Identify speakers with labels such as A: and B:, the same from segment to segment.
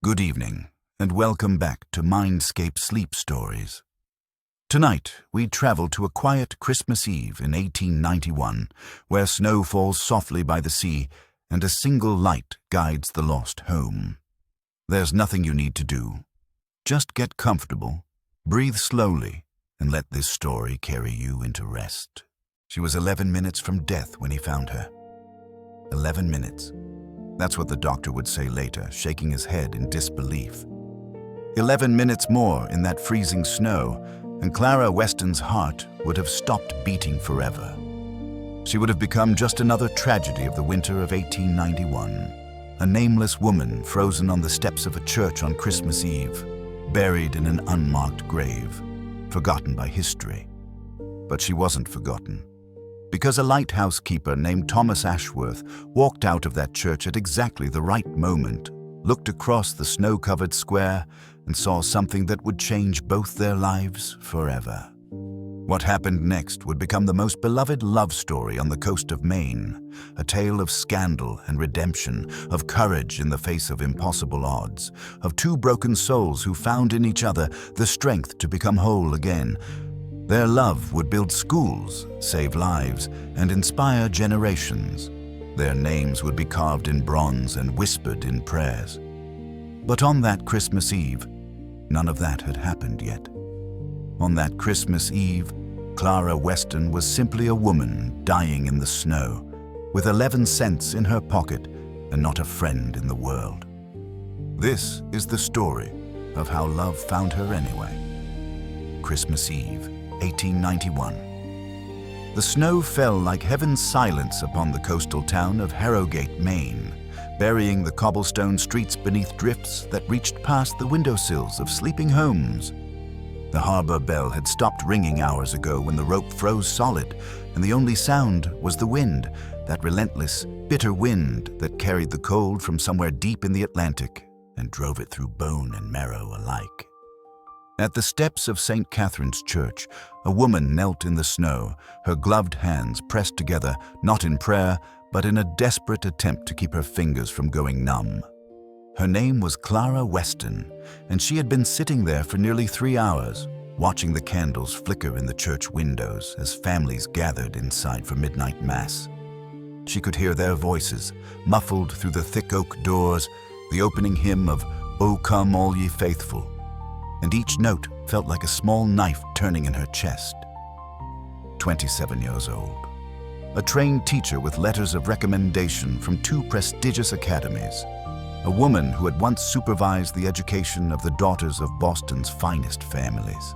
A: Good evening, and welcome back to Mindscape Sleep Stories. Tonight, we travel to a quiet Christmas Eve in 1891, where snow falls softly by the sea and a single light guides the lost home. There's nothing you need to do. Just get comfortable, breathe slowly, and let this story carry you into rest. She was 11 minutes from death when he found her. 11 minutes. That's what the doctor would say later, shaking his head in disbelief. 11 minutes more in that freezing snow, and Clara Weston's heart would have stopped beating forever. She would have become just another tragedy of the winter of 1891, a nameless woman frozen on the steps of a church on Christmas Eve, buried in an unmarked grave, forgotten by history. But she wasn't forgotten, because a lighthouse keeper named Thomas Ashworth walked out of that church at exactly the right moment, looked across the snow-covered square, and saw something that would change both their lives forever. What happened next would become the most beloved love story on the coast of Maine, a tale of scandal and redemption, of courage in the face of impossible odds, of two broken souls who found in each other the strength to become whole again. Their love would build schools, save lives, and inspire generations. Their names would be carved in bronze and whispered in prayers. But on that Christmas Eve, none of that had happened yet. On that Christmas Eve, Clara Weston was simply a woman dying in the snow, with 11 cents in her pocket and not a friend in the world. This is the story of how love found her anyway. Christmas Eve, 1891. The snow fell like heaven's silence upon the coastal town of Harrogate, Maine, burying the cobblestone streets beneath drifts that reached past the windowsills of sleeping homes. The harbor bell had stopped ringing hours ago when the rope froze solid, and the only sound was the wind, that relentless, bitter wind that carried the cold from somewhere deep in the Atlantic and drove it through bone and marrow alike. At the steps of St. Catherine's Church, a woman knelt in the snow, her gloved hands pressed together, not in prayer, but in a desperate attempt to keep her fingers from going numb. Her name was Clara Weston, and she had been sitting there for nearly 3 hours, watching the candles flicker in the church windows as families gathered inside for midnight mass. She could hear their voices, muffled through the thick oak doors, the opening hymn of "O Come All Ye Faithful," and each note felt like a small knife turning in her chest. 27 years old, a trained teacher with letters of recommendation from 2 prestigious academies, a woman who had once supervised the education of the daughters of Boston's finest families.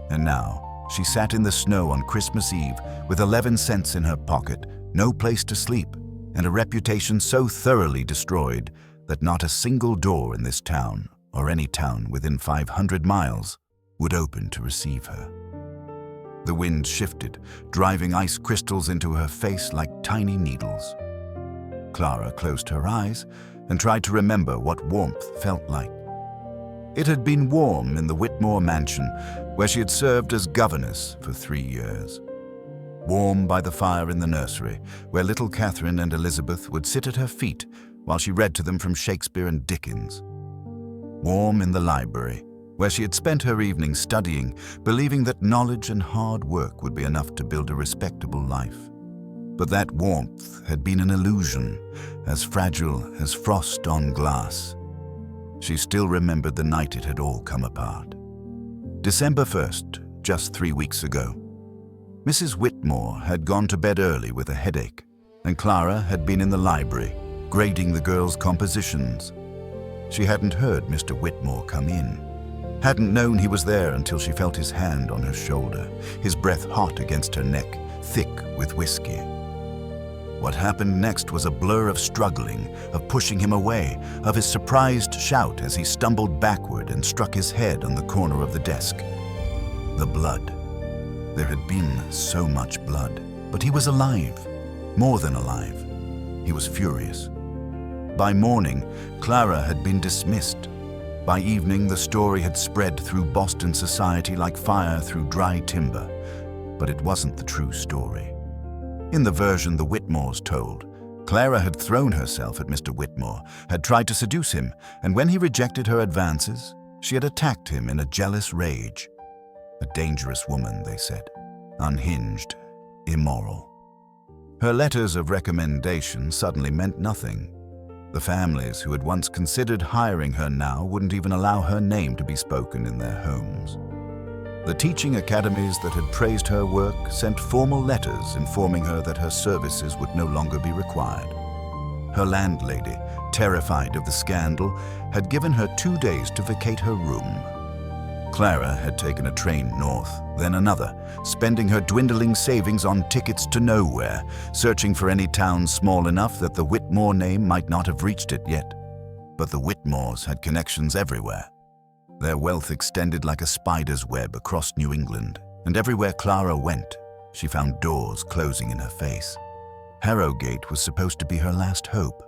A: And now, she sat in the snow on Christmas Eve with 11 cents in her pocket, no place to sleep, and a reputation so thoroughly destroyed that not a single door in this town, or any town within 500 miles, would open to receive her. The wind shifted, driving ice crystals into her face like tiny needles. Clara closed her eyes and tried to remember what warmth felt like. It had been warm in the Whitmore mansion, where she had served as governess for 3 years. Warm by the fire in the nursery, where little Catherine and Elizabeth would sit at her feet while she read to them from Shakespeare and Dickens. Warm in the library, where she had spent her evenings studying, believing that knowledge and hard work would be enough to build a respectable life. But that warmth had been an illusion, as fragile as frost on glass. She still remembered the night it had all come apart. December 1st, just 3 weeks ago. Mrs. Whitmore had gone to bed early with a headache, and Clara had been in the library, grading the girls' compositions. She hadn't heard Mr. Whitmore come in, hadn't known he was there until she felt his hand on her shoulder, his breath hot against her neck, thick with whiskey. What happened next was a blur of struggling, of pushing him away, of his surprised shout as he stumbled backward and struck his head on the corner of the desk. The blood. There had been so much blood, but he was alive, more than alive. He was furious. By morning, Clara had been dismissed. By evening, the story had spread through Boston society like fire through dry timber. But it wasn't the true story. In the version the Whitmores told, Clara had thrown herself at Mr. Whitmore, had tried to seduce him, and when he rejected her advances, she had attacked him in a jealous rage. A dangerous woman, they said, unhinged, immoral. Her letters of recommendation suddenly meant nothing. The families who had once considered hiring her now wouldn't even allow her name to be spoken in their homes. The teaching academies that had praised her work sent formal letters informing her that her services would no longer be required. Her landlady, terrified of the scandal, had given her 2 days to vacate her room. Clara had taken a train north, then another, spending her dwindling savings on tickets to nowhere, searching for any town small enough that the Whitmore name might not have reached it yet. But the Whitmores had connections everywhere. Their wealth extended like a spider's web across New England, and everywhere Clara went, she found doors closing in her face. Harrogate was supposed to be her last hope,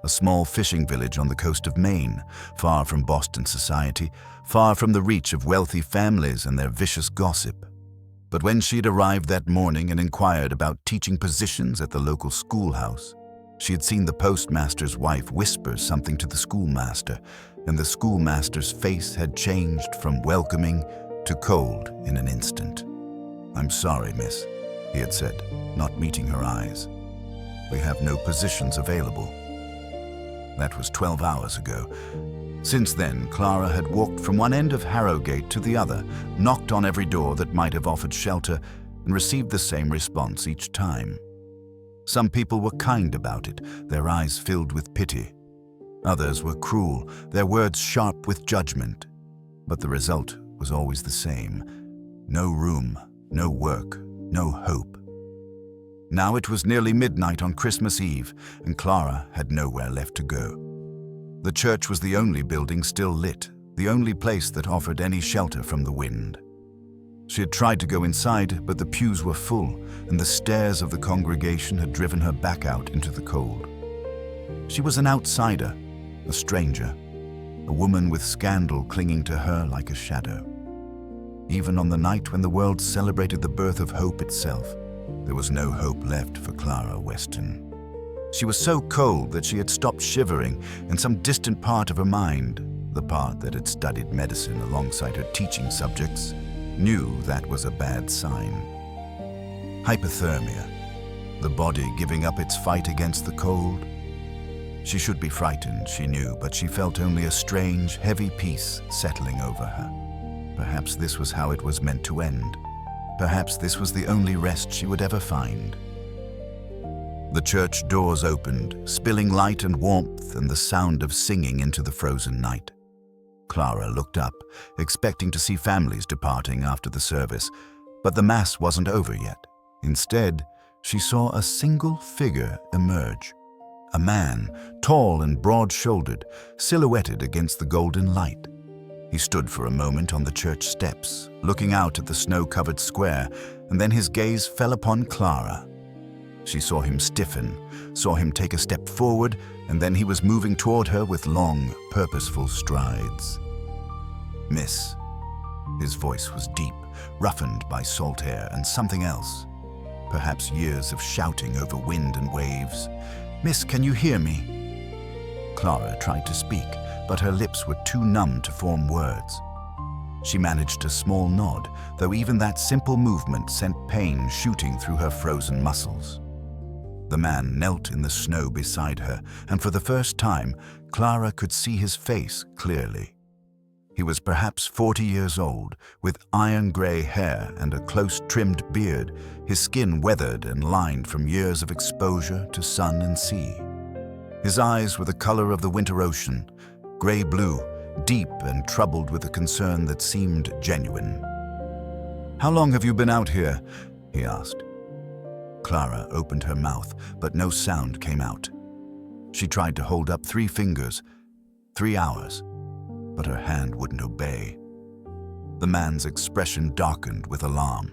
A: a small fishing village on the coast of Maine, far from Boston society, far from the reach of wealthy families and their vicious gossip. But when she'd arrived that morning and inquired about teaching positions at the local schoolhouse, she had seen the postmaster's wife whisper something to the schoolmaster, and the schoolmaster's face had changed from welcoming to cold in an instant. "I'm sorry, miss," he had said, not meeting her eyes. "We have no positions available." That was 12 hours ago. Since then, Clara had walked from one end of Harrogate to the other, knocked on every door that might have offered shelter, and received the same response each time. Some people were kind about it, their eyes filled with pity. Others were cruel, their words sharp with judgment. But the result was always the same. No room, no work, no hope. Now it was nearly midnight on Christmas Eve, and Clara had nowhere left to go. The church was the only building still lit, the only place that offered any shelter from the wind. She had tried to go inside, but the pews were full, and the stares of the congregation had driven her back out into the cold. She was an outsider, a stranger, a woman with scandal clinging to her like a shadow. Even on the night when the world celebrated the birth of hope itself, there was no hope left for Clara Weston. She was so cold that she had stopped shivering, and some distant part of her mind, the part that had studied medicine alongside her teaching subjects, knew that was a bad sign. Hypothermia, the body giving up its fight against the cold. She should be frightened, she knew, but she felt only a strange, heavy peace settling over her. Perhaps this was how it was meant to end. Perhaps this was the only rest she would ever find. The church doors opened, spilling light and warmth and the sound of singing into the frozen night. Clara looked up, expecting to see families departing after the service, but the Mass wasn't over yet. Instead, she saw a single figure emerge. A man, tall and broad-shouldered, silhouetted against the golden light. He stood for a moment on the church steps, looking out at the snow-covered square, and then his gaze fell upon Clara. She saw him stiffen, saw him take a step forward, and then he was moving toward her with long, purposeful strides. "Miss." His voice was deep, roughened by salt air and something else. Perhaps years of shouting over wind and waves. "Miss, can you hear me?" Clara tried to speak, but her lips were too numb to form words. She managed a small nod, though even that simple movement sent pain shooting through her frozen muscles. The man knelt in the snow beside her, and for the first time, Clara could see his face clearly. He was perhaps 40 years old, with iron-gray hair and a close-trimmed beard, his skin weathered and lined from years of exposure to sun and sea. His eyes were the color of the winter ocean, gray-blue, deep and troubled with a concern that seemed genuine. "How long have you been out here?" he asked. Clara opened her mouth, but no sound came out. She tried to hold up 3 fingers, 3 hours, but her hand wouldn't obey. The man's expression darkened with alarm.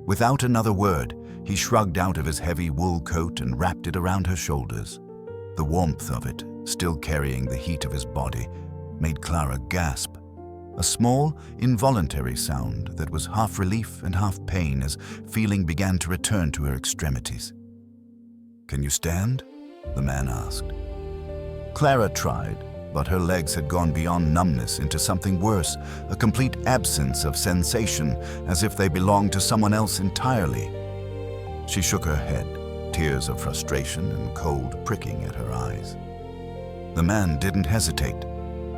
A: Without another word, he shrugged out of his heavy wool coat and wrapped it around her shoulders. The warmth of it, still carrying the heat of his body, made Clara gasp. A small, involuntary sound that was half relief and half pain as feeling began to return to her extremities. "Can you stand?" the man asked. Clara tried, but her legs had gone beyond numbness into something worse, a complete absence of sensation, as if they belonged to someone else entirely. She shook her head, tears of frustration and cold pricking at her eyes. The man didn't hesitate.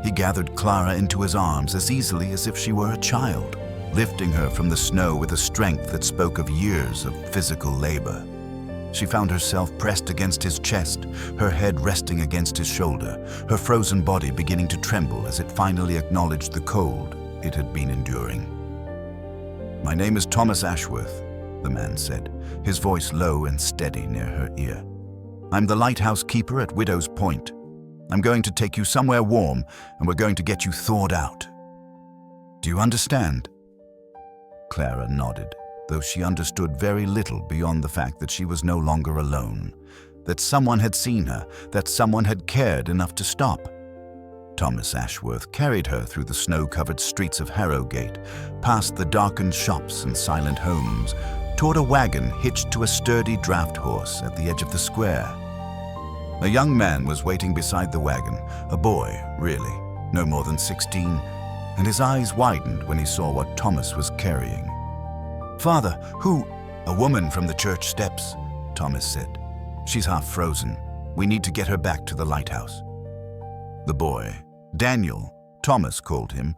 A: He gathered Clara into his arms as easily as if she were a child, lifting her from the snow with a strength that spoke of years of physical labor. She found herself pressed against his chest, her head resting against his shoulder, her frozen body beginning to tremble as it finally acknowledged the cold it had been enduring. "My name is Thomas Ashworth," the man said, his voice low and steady near her ear. "I'm the lighthouse keeper at Widow's Point. I'm going to take you somewhere warm, and we're going to get you thawed out. Do you understand?" Clara nodded, though she understood very little beyond the fact that she was no longer alone, that someone had seen her, that someone had cared enough to stop. Thomas Ashworth carried her through the snow-covered streets of Harrogate, past the darkened shops and silent homes, toward a wagon hitched to a sturdy draft horse at the edge of the square. A young man was waiting beside the wagon, a boy, really, no more than 16, and his eyes widened when he saw what Thomas was carrying. "Father, who?" "A woman from the church steps," Thomas said. "She's half frozen. We need to get her back to the lighthouse." The boy, Daniel, Thomas called him,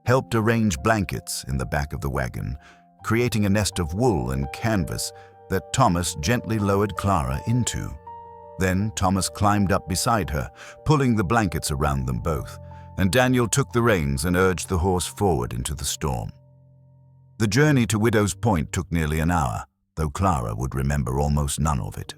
A: helped arrange blankets in the back of the wagon, creating a nest of wool and canvas that Thomas gently lowered Clara into. Then Thomas climbed up beside her, pulling the blankets around them both, and Daniel took the reins and urged the horse forward into the storm. The journey to Widow's Point took nearly an hour, though Clara would remember almost none of it.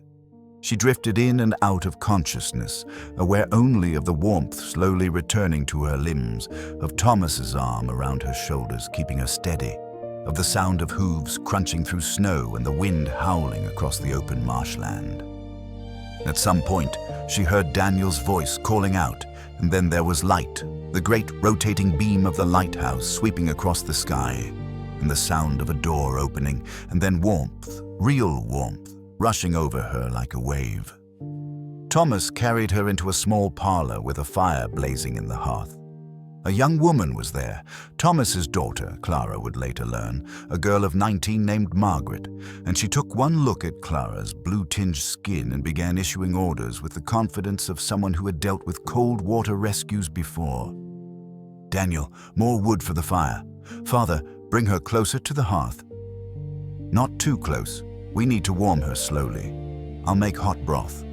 A: She drifted in and out of consciousness, aware only of the warmth slowly returning to her limbs, of Thomas's arm around her shoulders keeping her steady, of the sound of hooves crunching through snow and the wind howling across the open marshland. At some point, she heard Daniel's voice calling out, and then there was light, the great rotating beam of the lighthouse sweeping across the sky, and the sound of a door opening, and then warmth, real warmth, rushing over her like a wave. Thomas carried her into a small parlor with a fire blazing in the hearth. A young woman was there, Thomas's daughter, Clara would later learn, a girl of 19 named Margaret, and she took one look at Clara's blue-tinged skin and began issuing orders with the confidence of someone who had dealt with cold water rescues before. "Daniel, more wood for the fire. Father, bring her closer to the hearth." "Not too close. We need to warm her slowly. I'll make hot broth."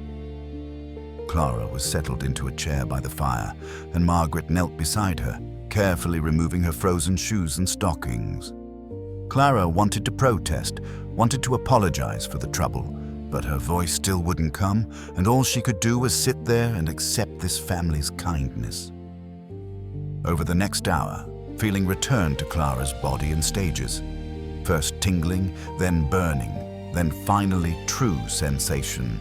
A: Clara was settled into a chair by the fire, and Margaret knelt beside her, carefully removing her frozen shoes and stockings. Clara wanted to protest, wanted to apologize for the trouble, but her voice still wouldn't come, and all she could do was sit there and accept this family's kindness. Over the next hour, feeling returned to Clara's body in stages. First tingling, then burning, then finally true sensation.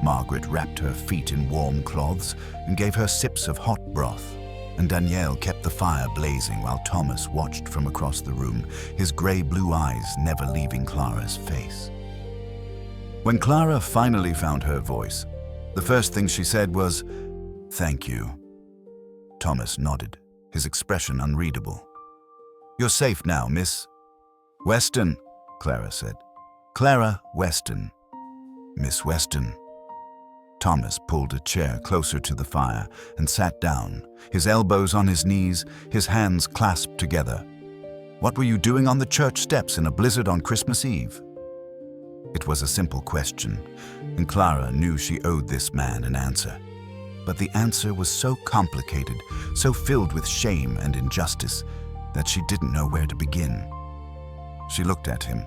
A: Margaret wrapped her feet in warm cloths and gave her sips of hot broth, and Danielle kept the fire blazing while Thomas watched from across the room, his grey-blue eyes never leaving Clara's face. When Clara finally found her voice, the first thing she said was, "Thank you." Thomas nodded, his expression unreadable. "You're safe now, Miss Weston," Clara said. "Clara Weston." "Miss Weston." Thomas pulled a chair closer to the fire and sat down, his elbows on his knees, his hands clasped together. "What were you doing on the church steps in a blizzard on Christmas Eve?" It was a simple question, and Clara knew she owed this man an answer. But the answer was so complicated, so filled with shame and injustice, that she didn't know where to begin. She looked at him,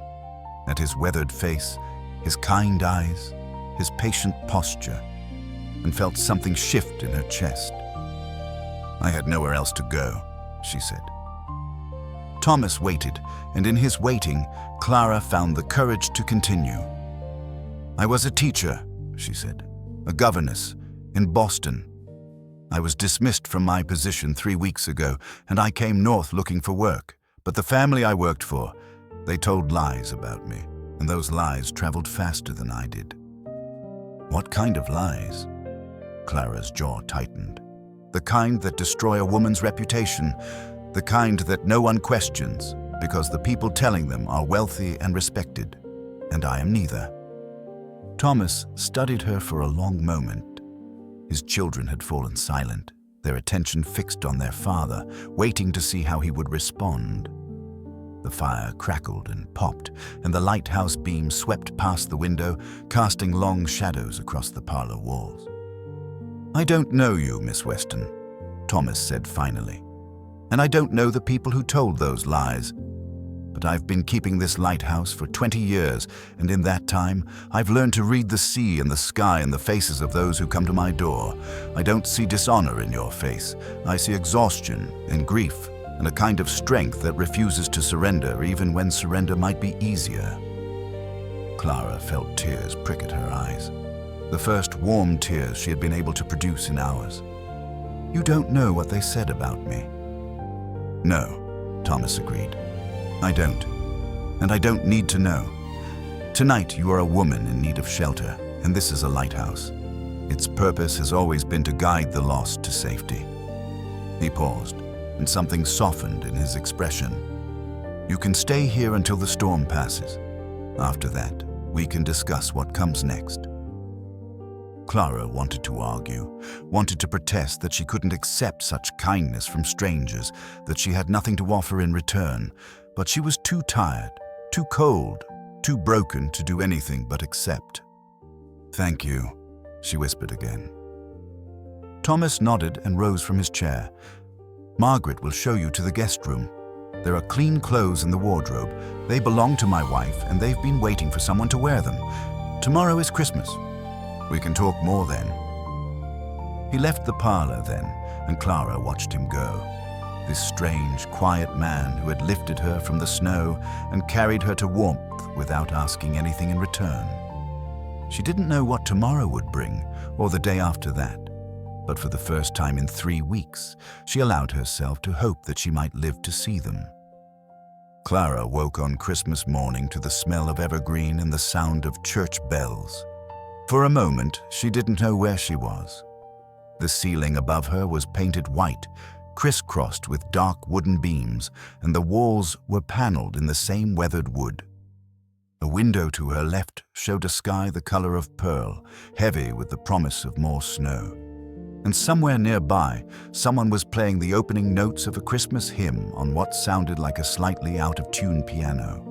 A: at his weathered face, his kind eyes, his patient posture, and felt something shift in her chest. "I had nowhere else to go," she said. Thomas waited, and in his waiting, Clara found the courage to continue. "I was a teacher," she said, "a governess, in Boston. I was dismissed from my position 3 weeks ago, and I came north looking for work. But the family I worked for, they told lies about me, and those lies traveled faster than I did." What kind of lies? Clara's jaw tightened. The kind that destroy a woman's reputation, the kind that no one questions, because the people telling them are wealthy and respected, and I am neither. Thomas studied her for a long moment. His children had fallen silent, their attention fixed on their father, waiting to see how he would respond. The fire crackled and popped, and the lighthouse beam swept past the window, casting long shadows across the parlor walls. "I don't know you, Miss Weston," Thomas said finally, "and I don't know the people who told those lies. But I've been keeping this lighthouse for 20 years, and in that time, I've learned to read the sea and the sky and the faces of those who come to my door. I don't see dishonor in your face. I see exhaustion and grief and a kind of strength that refuses to surrender even when surrender might be easier." Clara felt tears prick at her eyes, the first warm tears she had been able to produce in hours. "You don't know what they said about me." "No," Thomas agreed. "I don't, and I don't need to know. Tonight you are a woman in need of shelter, and this is a lighthouse. Its purpose has always been to guide the lost to safety." He paused, and something softened in his expression. "You can stay here until the storm passes. After that, we can discuss what comes next." Clara wanted to argue, wanted to protest that she couldn't accept such kindness from strangers, that she had nothing to offer in return, but she was too tired, too cold, too broken to do anything but accept. "Thank you," she whispered again. Thomas nodded and rose from his chair. "Margaret will show you to the guest room. There are clean clothes in the wardrobe. They belong to my wife, and they've been waiting for someone to wear them. Tomorrow is Christmas. We can talk more then." He left the parlor then, and Clara watched him go. This strange, quiet man who had lifted her from the snow and carried her to warmth without asking anything in return. She didn't know what tomorrow would bring, or the day after that, but for the first time in 3 weeks, she allowed herself to hope that she might live to see them. Clara woke on Christmas morning to the smell of evergreen and the sound of church bells. For a moment, she didn't know where she was. The ceiling above her was painted white, crisscrossed with dark wooden beams, and the walls were paneled in the same weathered wood. A window to her left showed a sky the color of pearl, heavy with the promise of more snow. And somewhere nearby, someone was playing the opening notes of a Christmas hymn on what sounded like a slightly out-of-tune piano.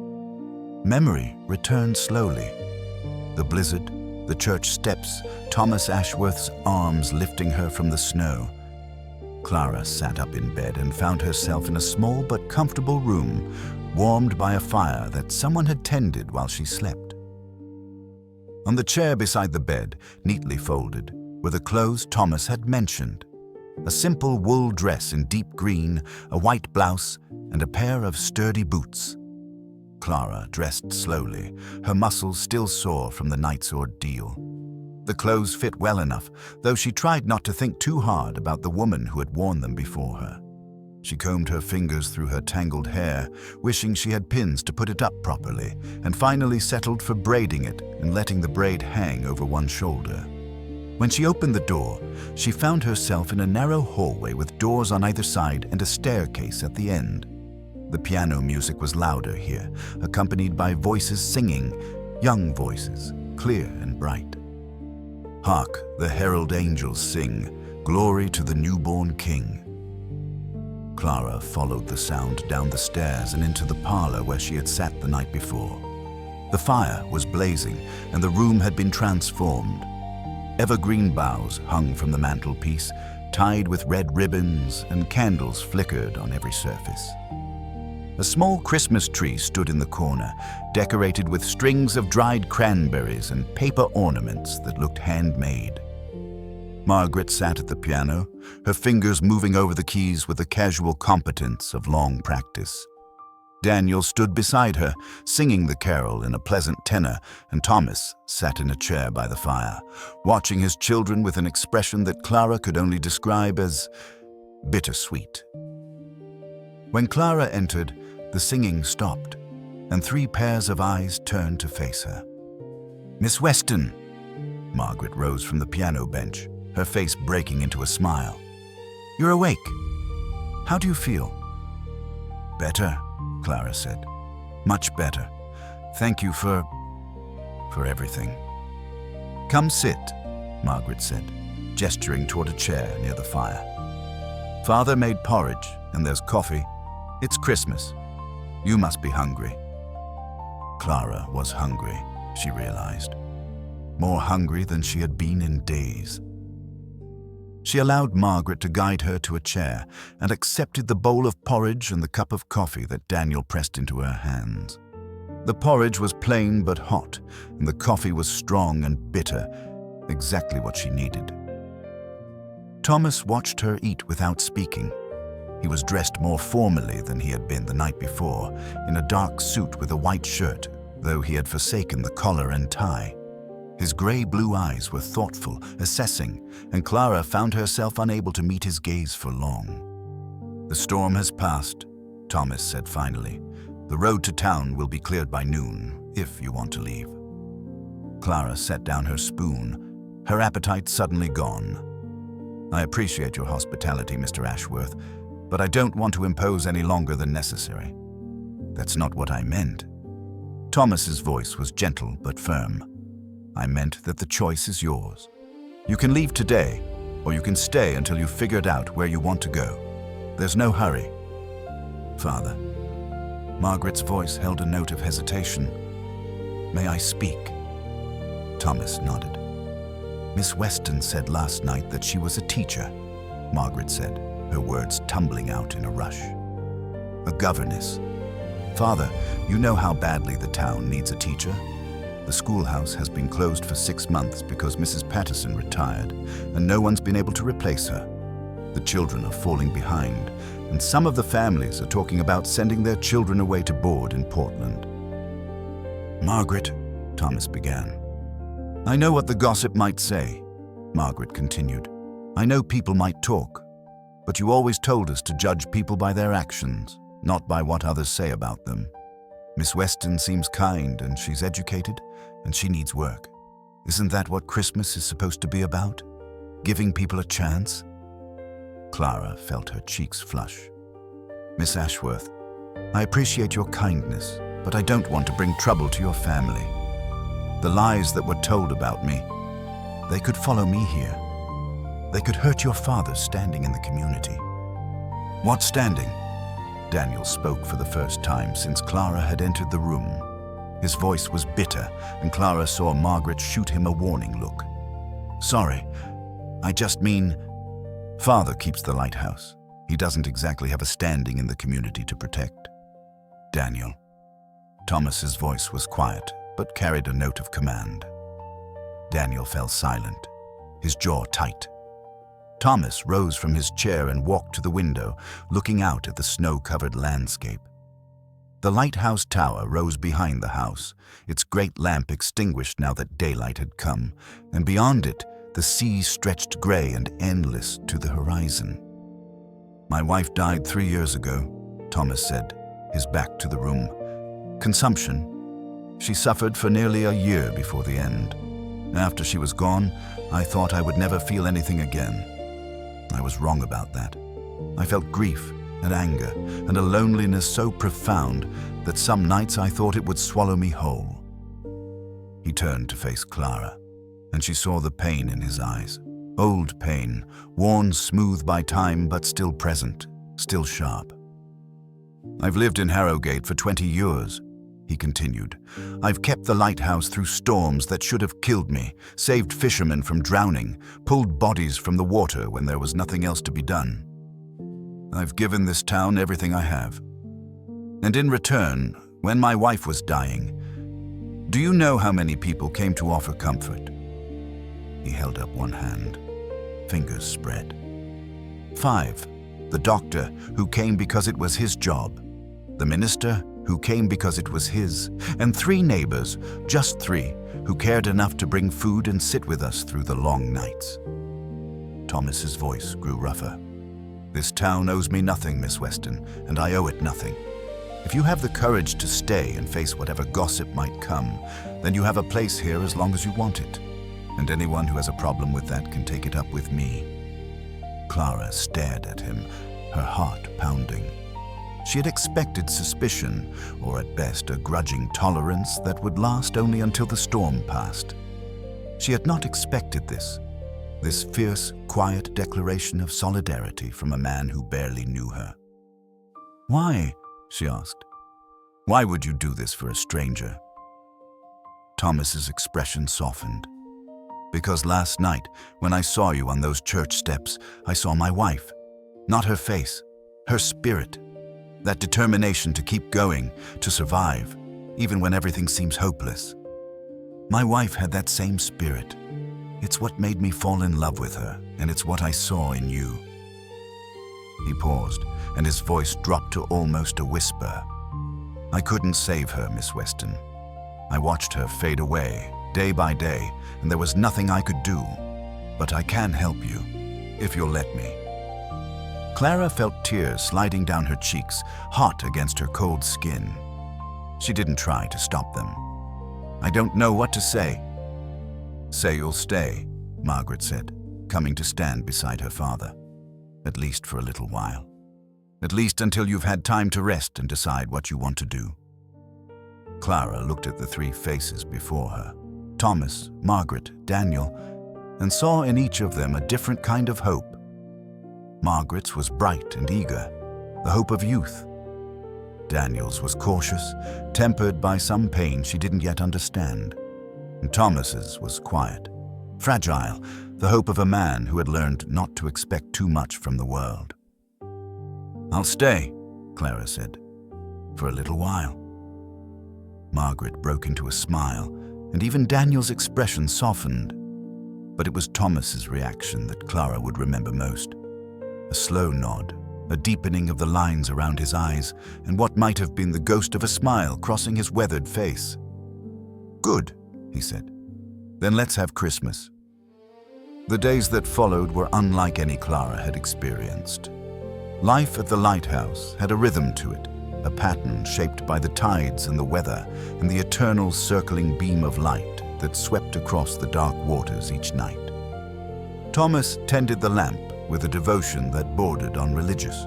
A: Memory returned slowly. The blizzard, the church steps, Thomas Ashworth's arms lifting her from the snow. Clara sat up in bed and found herself in a small but comfortable room, warmed by a fire that someone had tended while she slept. On the chair beside the bed, neatly folded, were the clothes Thomas had mentioned. A simple wool dress in deep green, a white blouse, and a pair of sturdy boots. Clara dressed slowly, her muscles still sore from the night's ordeal. The clothes fit well enough, though she tried not to think too hard about the woman who had worn them before her. She combed her fingers through her tangled hair, wishing she had pins to put it up properly, and finally settled for braiding it and letting the braid hang over one shoulder. When she opened the door, she found herself in a narrow hallway with doors on either side and a staircase at the end. The piano music was louder here, accompanied by voices singing, young voices, clear and bright. "Hark, the herald angels sing, glory to the newborn King." Clara followed the sound down the stairs and into the parlor where she had sat the night before. The fire was blazing, and the room had been transformed. Evergreen boughs hung from the mantelpiece, tied with red ribbons, and candles flickered on every surface. A small Christmas tree stood in the corner, decorated with strings of dried cranberries and paper ornaments that looked handmade. Margaret sat at the piano, her fingers moving over the keys with the casual competence of long practice. Daniel stood beside her, singing the carol in a pleasant tenor, and Thomas sat in a chair by the fire, watching his children with an expression that Clara could only describe as bittersweet. When Clara entered, the singing stopped, and 3 pairs of eyes turned to face her. "Miss Weston!" Margaret rose from the piano bench, her face breaking into a smile. "You're awake. How do you feel?" "Better," Clara said. "Much better. Thank you for everything." "Come sit," Margaret said, gesturing toward a chair near the fire. "Father made porridge, and there's coffee. It's Christmas. You must be hungry." Clara was hungry, she realized. More hungry than she had been in days. She allowed Margaret to guide her to a chair and accepted the bowl of porridge and the cup of coffee that Daniel pressed into her hands. The porridge was plain but hot, and the coffee was strong and bitter, exactly what she needed. Thomas watched her eat without speaking. He was dressed more formally than he had been the night before, in a dark suit with a white shirt, though he had forsaken the collar and tie. His grey-blue eyes were thoughtful, assessing, and Clara found herself unable to meet his gaze for long. "The storm has passed," Thomas said finally. "The road to town will be cleared by noon, if you want to leave." Clara set down her spoon, her appetite suddenly gone. "I appreciate your hospitality, Mr. Ashworth, but I don't want to impose any longer than necessary." "That's not what I meant." Thomas's voice was gentle but firm. "I meant that the choice is yours. You can leave today, or you can stay until you've figured out where you want to go. There's no hurry." "Father." Margaret's voice held a note of hesitation. "May I speak?" Thomas nodded. "Miss Weston said last night that she was a teacher," Margaret said, her words tumbling out in a rush. "A governess. Father, you know how badly the town needs a teacher. The schoolhouse has been closed for 6 months because Mrs. Patterson retired, and no one's been able to replace her. The children are falling behind, and some of the families are talking about sending their children away to board in Portland." "Margaret," Thomas began. "I know what the gossip might say," Margaret continued. "I know people might talk, but you always told us to judge people by their actions, not by what others say about them. Miss Weston seems kind, and she's educated, and she needs work. Isn't that what Christmas is supposed to be about? Giving people a chance?" Clara felt her cheeks flush. "Miss Ashworth, I appreciate your kindness, but I don't want to bring trouble to your family. The lies that were told about me, they could follow me here. They could hurt your father standing in the community." "What standing?" Daniel spoke for the first time since Clara had entered the room. His voice was bitter, and Clara saw Margaret shoot him a warning look. "Sorry, I just mean, Father keeps the lighthouse. He doesn't exactly have a standing in the community to protect." "Daniel." Thomas's voice was quiet, but carried a note of command. Daniel fell silent, his jaw tight. Thomas rose from his chair and walked to the window, looking out at the snow-covered landscape. The lighthouse tower rose behind the house, its great lamp extinguished now that daylight had come, and beyond it, the sea stretched gray and endless to the horizon. "My wife died 3 years ago," Thomas said, his back to the room. "Consumption. She suffered for nearly a year before the end. After she was gone, I thought I would never feel anything again. I was wrong about that. I felt grief and anger and a loneliness so profound that some nights I thought it would swallow me whole." He turned to face Clara, and she saw the pain in his eyes. Old pain, worn smooth by time but still present, still sharp. "I've lived in Harrogate for 20 years, he continued. "I've kept the lighthouse through storms that should have killed me, saved fishermen from drowning, pulled bodies from the water when there was nothing else to be done. I've given this town everything I have. And in return, when my wife was dying, do you know how many people came to offer comfort?" He held up one hand, fingers spread. 5. The doctor, who came because it was his job. The minister, who came because it was his, and 3 neighbors, just 3, who cared enough to bring food and sit with us through the long nights. Thomas's voice grew rougher. "This town owes me nothing, Miss Weston, and I owe it nothing. If you have the courage to stay and face whatever gossip might come, then you have a place here as long as you want it. and anyone who has a problem with that can take it up with me." Clara stared at him, her heart pounding. She had expected suspicion, or at best a grudging tolerance that would last only until the storm passed. She had not expected this fierce, quiet declaration of solidarity from a man who barely knew her. "Why?" she asked. "Why would you do this for a stranger?" Thomas's expression softened. "Because last night, when I saw you on those church steps, I saw my wife. Not her face, her spirit. That determination to keep going, to survive, even when everything seems hopeless. My wife had that same spirit. It's what made me fall in love with her, and it's what I saw in you." He paused, and his voice dropped to almost a whisper. "I couldn't save her, Miss Weston. I watched her fade away, day by day, and there was nothing I could do. But I can help you, if you'll let me." Clara felt tears sliding down her cheeks, hot against her cold skin. She didn't try to stop them. "I don't know what to say." "Say you'll stay," Margaret said, coming to stand beside her father. "At least for a little while. At least until you've had time to rest and decide what you want to do." Clara looked at the three faces before her, Thomas, Margaret, Daniel, and saw in each of them a different kind of hope. Margaret's was bright and eager, the hope of youth. Daniel's was cautious, tempered by some pain she didn't yet understand. And Thomas's was quiet, fragile, the hope of a man who had learned not to expect too much from the world. "I'll stay," Clara said, "for a little while." Margaret broke into a smile, and even Daniel's expression softened. But it was Thomas's reaction that Clara would remember most. A slow nod, a deepening of the lines around his eyes, and what might have been the ghost of a smile crossing his weathered face. "Good," he said. "Then let's have Christmas." The days that followed were unlike any Clara had experienced. Life at the Lighthouse had a rhythm to it, a pattern shaped by the tides and the weather and the eternal circling beam of light that swept across the dark waters each night. Thomas tended the lamp with a devotion that bordered on religious,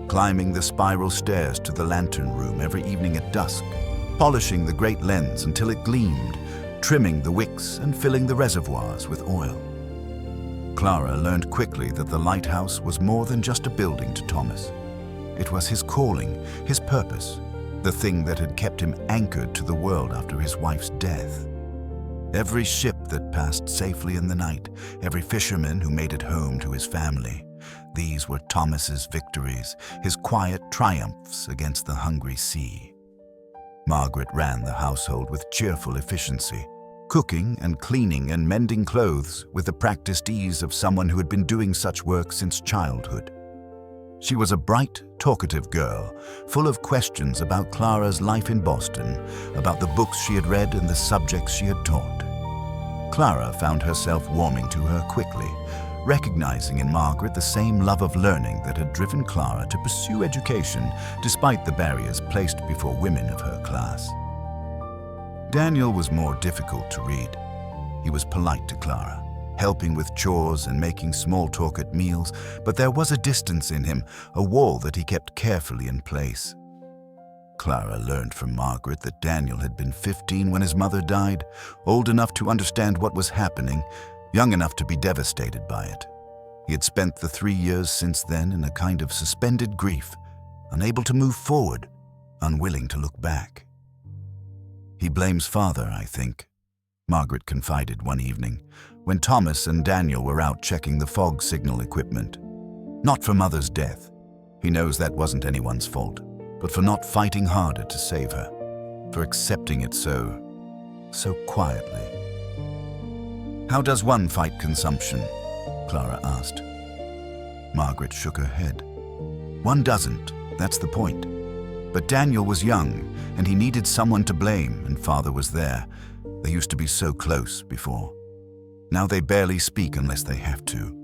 A: climbing the spiral stairs to the lantern room every evening at dusk, polishing the great lens until it gleamed, trimming the wicks and filling the reservoirs with oil. Clara learned quickly that the lighthouse was more than just a building to Thomas. It was his calling, his purpose, the thing that had kept him anchored to the world after his wife's death. Every ship that passed safely in the night, every fisherman who made it home to his family, these were Thomas's victories, his quiet triumphs against the hungry sea. Margaret ran the household with cheerful efficiency, cooking and cleaning and mending clothes with the practiced ease of someone who had been doing such work since childhood. She was a bright, talkative girl, full of questions about Clara's life in Boston, about the books she had read and the subjects she had taught. Clara found herself warming to her quickly, recognizing in Margaret the same love of learning that had driven Clara to pursue education despite the barriers placed before women of her class. Daniel was more difficult to read. He was polite to Clara, helping with chores and making small talk at meals, but there was a distance in him, a wall that he kept carefully in place. Clara learned from Margaret that Daniel had been 15 when his mother died, old enough to understand what was happening, young enough to be devastated by it. He had spent the 3 years since then in a kind of suspended grief, unable to move forward, unwilling to look back. "He blames father, I think," Margaret confided one evening, when Thomas and Daniel were out checking the fog signal equipment. "Not for mother's death. He knows that wasn't anyone's fault, but for not fighting harder to save her, for accepting it so quietly." "How does one fight consumption?" Clara asked. Margaret shook her head. "One doesn't, that's the point. But Daniel was young, and he needed someone to blame, and father was there. They used to be so close before. Now they barely speak unless they have to."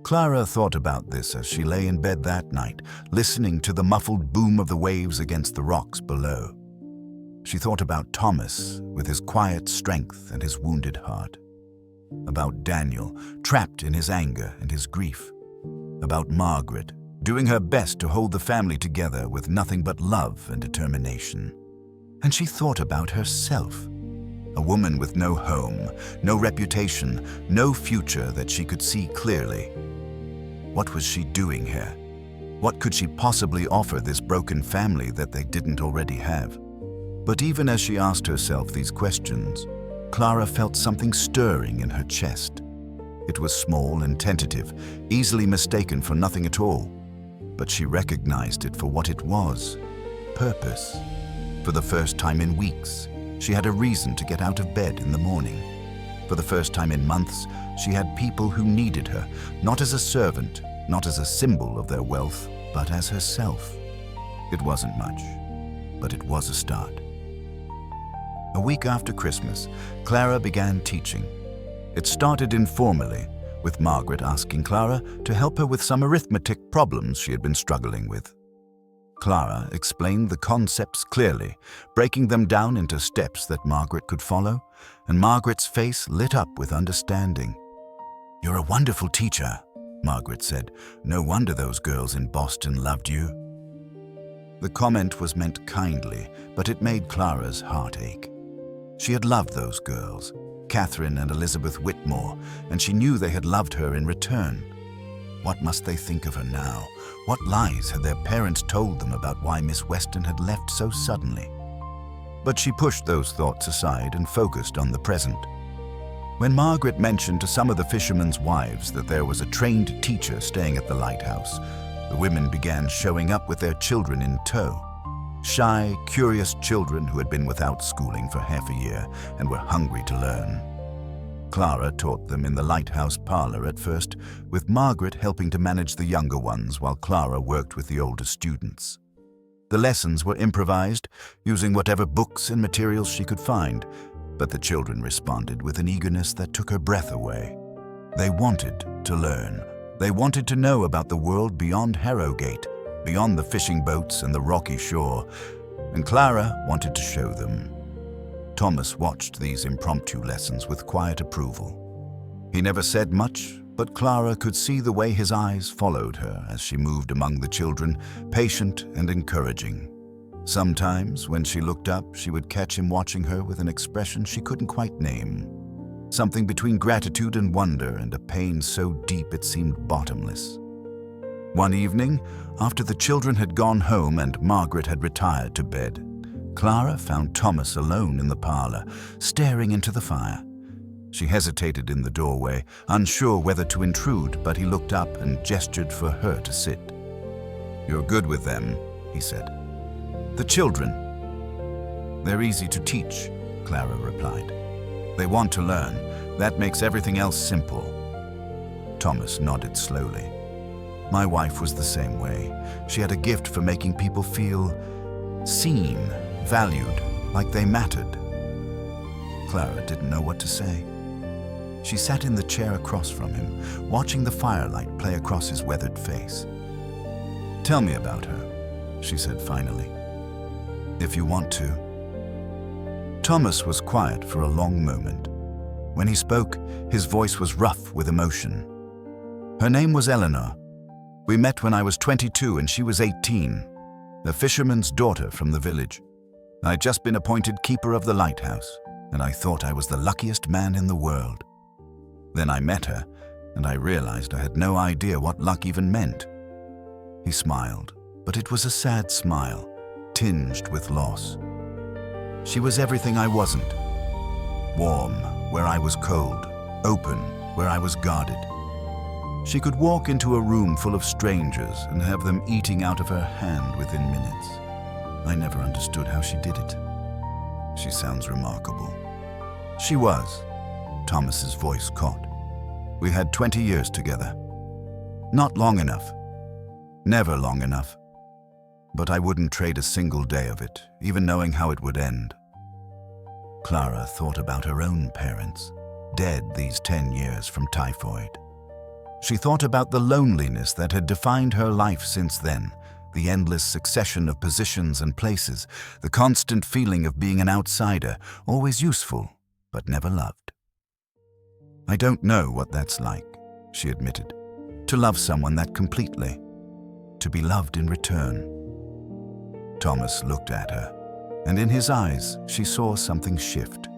A: Clara thought about this as she lay in bed that night, listening to the muffled boom of the waves against the rocks below. She thought about Thomas with his quiet strength and his wounded heart. about Daniel, trapped in his anger and his grief, about Margaret, doing her best to hold the family together with nothing but love and determination. And she thought about herself, a woman with no home, no reputation, no future that she could see clearly. What was she doing here? What could she possibly offer this broken family that they didn't already have? But even as she asked herself these questions, Clara felt something stirring in her chest. It was small and tentative, easily mistaken for nothing at all. But she recognized it for what it was: purpose. For the first time in weeks, she had a reason to get out of bed in the morning. For the first time in months, she had people who needed her, not as a servant, not as a symbol of their wealth, but as herself. It wasn't much, but it was a start. A week after Christmas, Clara began teaching. It started informally, with Margaret asking Clara to help her with some arithmetic problems she had been struggling with. Clara explained the concepts clearly, breaking them down into steps that Margaret could follow, and Margaret's face lit up with understanding. "You're a wonderful teacher," Margaret said. "No wonder those girls in Boston loved you." The comment was meant kindly, but it made Clara's heart ache. She had loved those girls, Catherine and Elizabeth Whitmore, and she knew they had loved her in return. What must they think of her now? What lies had their parents told them about why Miss Weston had left so suddenly? But she pushed those thoughts aside and focused on the present. When Margaret mentioned to some of the fishermen's wives that there was a trained teacher staying at the Lighthouse, the women began showing up with their children in tow. Shy, curious children who had been without schooling for half a year and were hungry to learn. Clara taught them in the Lighthouse parlor at first, with Margaret helping to manage the younger ones while Clara worked with the older students. The lessons were improvised, using whatever books and materials she could find, but the children responded with an eagerness that took her breath away. They wanted to learn. They wanted to know about the world beyond Harrogate, beyond the fishing boats and the rocky shore, and Clara wanted to show them. Thomas watched these impromptu lessons with quiet approval. He never said much, but Clara could see the way his eyes followed her as she moved among the children, patient and encouraging. Sometimes, when she looked up, she would catch him watching her with an expression she couldn't quite name. Something between gratitude and wonder, and a pain so deep it seemed bottomless. One evening, after the children had gone home and Margaret had retired to bed, Clara found Thomas alone in the parlor, staring into the fire. She hesitated in the doorway, unsure whether to intrude, but he looked up and gestured for her to sit. "You're good with them," he said. "The children. They're easy to teach," Clara replied. "They want to learn. That makes everything else simple." Thomas nodded slowly. "My wife was the same way. She had a gift for making people feel seen, valued, like they mattered." Clara didn't know what to say. She sat in the chair across from him, watching the firelight play across his weathered face. "Tell me about her," she said finally, "if you want to." Thomas was quiet for a long moment. When he spoke, his voice was rough with emotion. "Her name was Eleanor. We met when I was 22 and she was 18, a fisherman's daughter from the village. I'd just been appointed keeper of the lighthouse, and I thought I was the luckiest man in the world. Then I met her, and I realized I had no idea what luck even meant." He smiled, but it was a sad smile, tinged with loss. "She was everything I wasn't. Warm, where I was cold. Open, where I was guarded. She could walk into a room full of strangers and have them eating out of her hand within minutes. I never understood how she did it. She sounds remarkable." "She was," Thomas's voice caught. "We had 20 years together. Not long enough. Never long enough. But I wouldn't trade a single day of it, even knowing how it would end." Clara thought about her own parents, dead these 10 years from typhoid. She thought about the loneliness that had defined her life since then, the endless succession of positions and places, the constant feeling of being an outsider, always useful, but never loved. "I don't know what that's like," she admitted. "To love someone that completely. To be loved in return." Thomas looked at her, and in his eyes she saw something shift.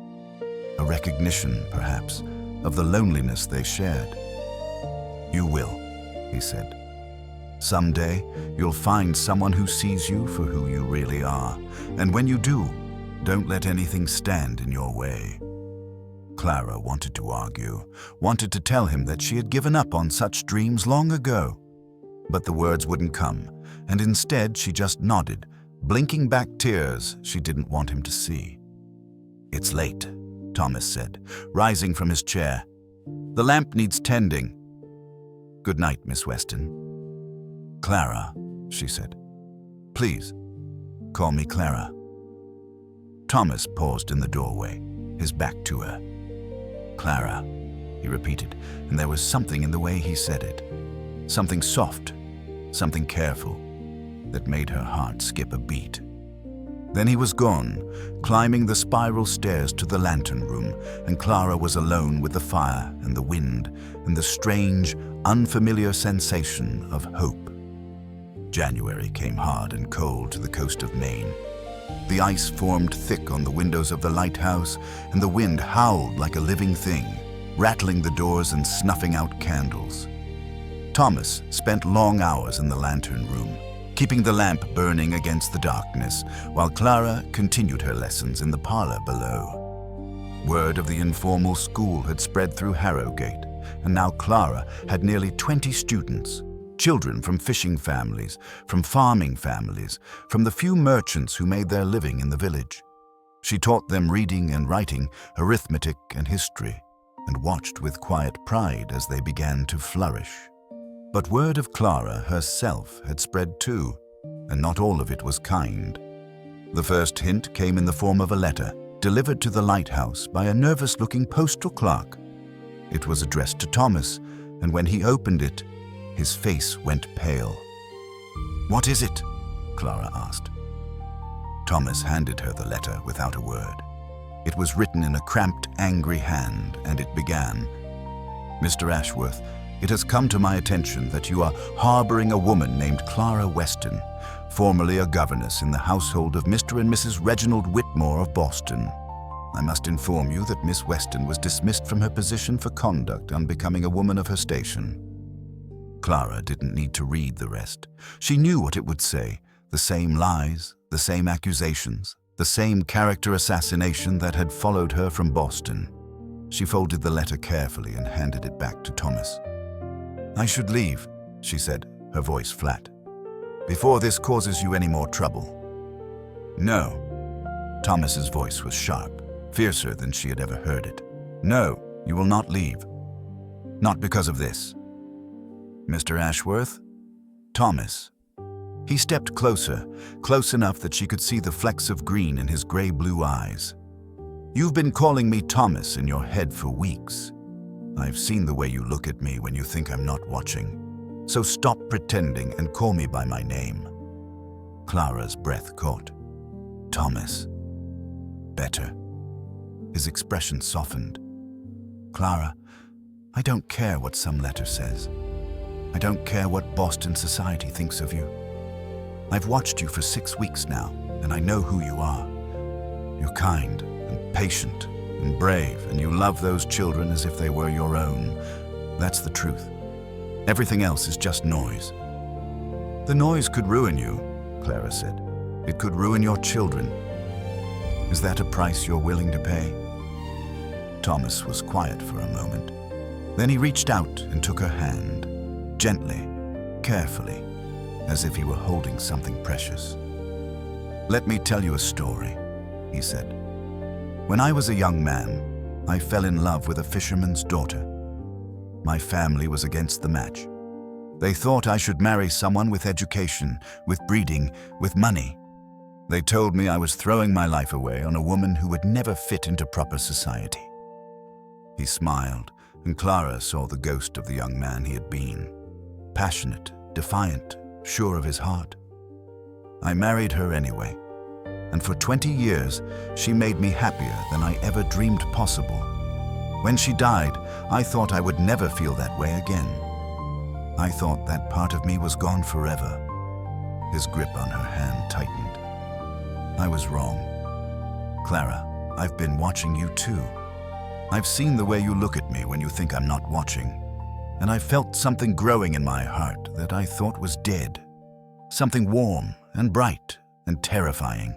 A: A recognition, perhaps, of the loneliness they shared. "You will," he said. "Someday you'll find someone who sees you for who you really are, and when you do, don't let anything stand in your way." Clara wanted to argue, wanted to tell him that she had given up on such dreams long ago. But the words wouldn't come, and instead she just nodded, blinking back tears she didn't want him to see. "It's late," Thomas said, rising from his chair. "The lamp needs tending." "Good night, Miss Weston." "Clara," she said. "Please, call me Clara." Thomas paused in the doorway, his back to her. "Clara," he repeated, and there was something in the way he said it. Something soft, something careful, that made her heart skip a beat. Then he was gone, climbing the spiral stairs to the lantern room, and Clara was alone with the fire and the wind and the strange, unfamiliar sensation of hope. January came hard and cold to the coast of Maine. The ice formed thick on the windows of the lighthouse, and the wind howled like a living thing, rattling the doors and snuffing out candles. Thomas spent long hours in the lantern room, keeping the lamp burning against the darkness, while Clara continued her lessons in the parlor below. Word of the informal school had spread through Harrogate, and now Clara had nearly 20 students, children from fishing families, from farming families, from the few merchants who made their living in the village. She taught them reading and writing, arithmetic and history, and watched with quiet pride as they began to flourish. But word of Clara herself had spread too, and not all of it was kind. The first hint came in the form of a letter, delivered to the lighthouse by a nervous-looking postal clerk. It was addressed to Thomas, and when he opened it, his face went pale. "What is it?" Clara asked. Thomas handed her the letter without a word. It was written in a cramped, angry hand, and it began, "Mr. Ashworth, it has come to my attention that you are harboring a woman named Clara Weston, formerly a governess in the household of Mr. and Mrs. Reginald Whitmore of Boston. I must inform you that Miss Weston was dismissed from her position for conduct unbecoming a woman of her station." Clara didn't need to read the rest. She knew what it would say, the same lies, the same accusations, the same character assassination that had followed her from Boston. She folded the letter carefully and handed it back to Thomas. "I should leave," she said, her voice flat, "before this causes you any more trouble." "No." Thomas's voice was sharp, fiercer than she had ever heard it. "No, you will not leave. Not because of this." "Mr. Ashworth?" "Thomas." He stepped closer, close enough that she could see the flecks of green in his gray-blue eyes. "You've been calling me Thomas in your head for weeks. I've seen the way you look at me when you think I'm not watching. So stop pretending and call me by my name." Clara's breath caught. "Thomas." "Better." His expression softened. "Clara, I don't care what some letter says. I don't care what Boston society thinks of you. I've watched you for 6 weeks now, and I know who you are. You're kind and patient and brave, and you love those children as if they were your own. That's the truth. Everything else is just noise." "The noise could ruin you," Clara said. "It could ruin your children. Is that a price you're willing to pay?" Thomas was quiet for a moment. Then he reached out and took her hand, gently, carefully, as if he were holding something precious. "Let me tell you a story," he said. "When I was a young man, I fell in love with a fisherman's daughter. My family was against the match. They thought I should marry someone with education, with breeding, with money. They told me I was throwing my life away on a woman who would never fit into proper society." He smiled, and Clara saw the ghost of the young man he had been. Passionate, defiant, sure of his heart. I married her anyway, and for 20 years she made me happier than I ever dreamed possible. When she died, I thought I would never feel that way again. I thought that part of me was gone forever. His grip on her hand tightened. I was wrong. Clara, I've been watching you too. I've seen the way you look at me when you think I'm not watching. And I felt something growing in my heart that I thought was dead. Something warm and bright and terrifying.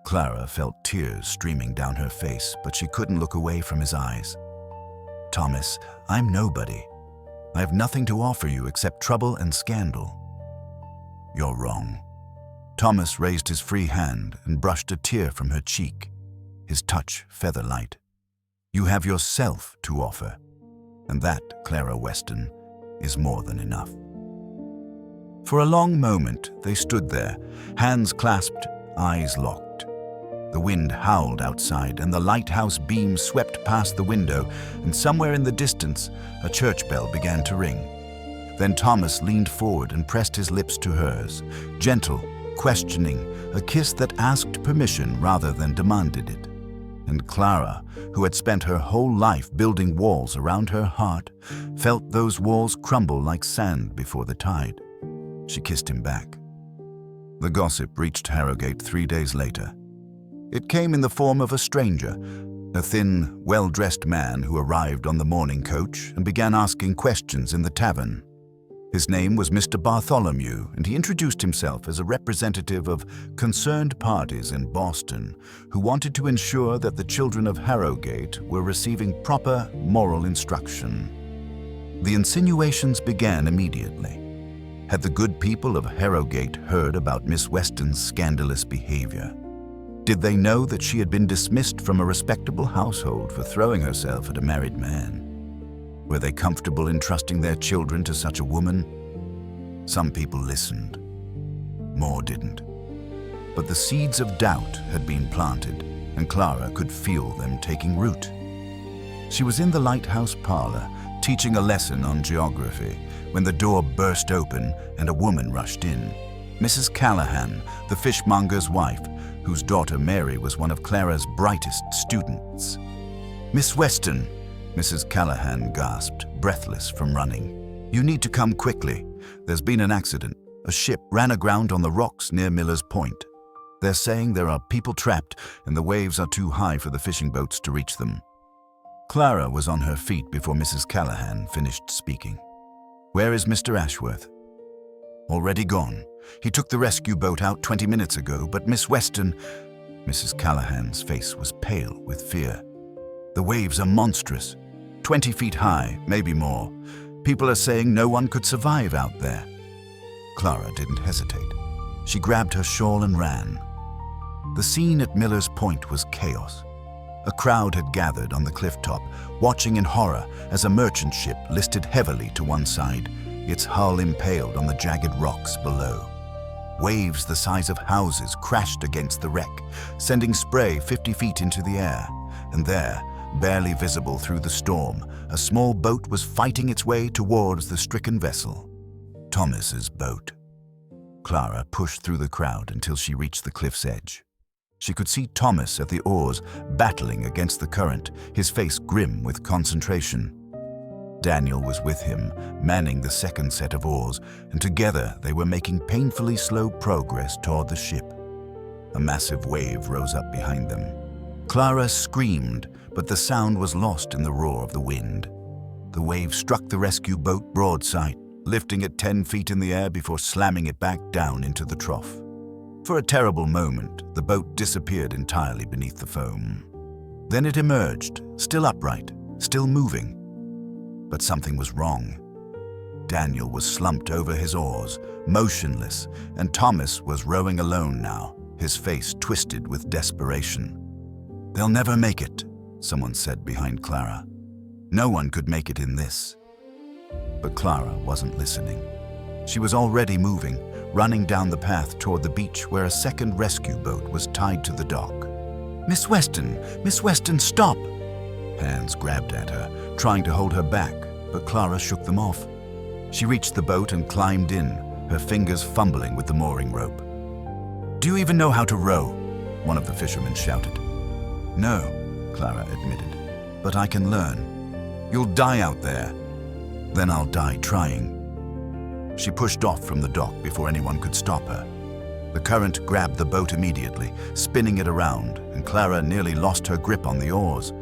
A: Clara felt tears streaming down her face, but she couldn't look away from his eyes. Thomas, I'm nobody. I have nothing to offer you except trouble and scandal. You're wrong. Thomas raised his free hand and brushed a tear from her cheek, his touch feather-light. You have yourself to offer, and that, Clara Weston, is more than enough. For a long moment, they stood there, hands clasped, eyes locked. The wind howled outside, and the lighthouse beam swept past the window, and somewhere in the distance, a church bell began to ring. Then Thomas leaned forward and pressed his lips to hers, gentle, questioning, a kiss that asked permission rather than demanded it. And Clara, who had spent her whole life building walls around her heart, felt those walls crumble like sand before the tide. She kissed him back. The gossip reached Harrogate 3 days later. It came in the form of a stranger, a thin, well-dressed man who arrived on the morning coach and began asking questions in the tavern. His name was Mr. Bartholomew, and he introduced himself as a representative of concerned parties in Boston who wanted to ensure that the children of Harrogate were receiving proper moral instruction. The insinuations began immediately. Had the good people of Harrogate heard about Miss Weston's scandalous behavior? Did they know that she had been dismissed from a respectable household for throwing herself at a married man? Were they comfortable entrusting their children to such a woman? Some people listened. More didn't. But the seeds of doubt had been planted, and Clara could feel them taking root. She was in the lighthouse parlor, teaching a lesson on geography, when the door burst open and a woman rushed in. Mrs. Callahan, the fishmonger's wife, whose daughter Mary was one of Clara's brightest students. Miss Weston, Mrs. Callahan gasped, breathless from running. You need to come quickly. There's been an accident. A ship ran aground on the rocks near Miller's Point. They're saying there are people trapped and the waves are too high for the fishing boats to reach them. Clara was on her feet before Mrs. Callahan finished speaking. Where is Mr. Ashworth? Already gone. He took the rescue boat out 20 minutes ago, but Miss Weston... Mrs. Callahan's face was pale with fear. The waves are monstrous. 20 feet high, maybe more. People are saying no one could survive out there. Clara didn't hesitate. She grabbed her shawl and ran. The scene at Miller's Point was chaos. A crowd had gathered on the cliff top, watching in horror as a merchant ship listed heavily to one side, its hull impaled on the jagged rocks below. Waves the size of houses crashed against the wreck, sending spray 50 feet into the air. And there, barely visible through the storm, a small boat was fighting its way towards the stricken vessel. Thomas's boat. Clara pushed through the crowd until she reached the cliff's edge. She could see Thomas at the oars, battling against the current, his face grim with concentration. Daniel was with him, manning the second set of oars, and together they were making painfully slow progress toward the ship. A massive wave rose up behind them. Clara screamed, but the sound was lost in the roar of the wind. The wave struck the rescue boat broadside, lifting it 10 feet in the air before slamming it back down into the trough. For a terrible moment, the boat disappeared entirely beneath the foam. Then it emerged, still upright, still moving. But something was wrong. Daniel was slumped over his oars, motionless, and Thomas was rowing alone now, his face twisted with desperation. They'll never make it, someone said behind Clara. No one could make it in this. But Clara wasn't listening. She was already moving, running down the path toward the beach where a second rescue boat was tied to the dock. Miss Weston, stop! Hands grabbed at her, trying to hold her back, but Clara shook them off. She reached the boat and climbed in, her fingers fumbling with the mooring rope. Do you even know how to row? One of the fishermen shouted. No, Clara admitted. but I can learn. You'll die out there. Then I'll die trying." She pushed off from the dock before anyone could stop her. The current grabbed the boat immediately, spinning it around, and Clara nearly lost her grip on the oars.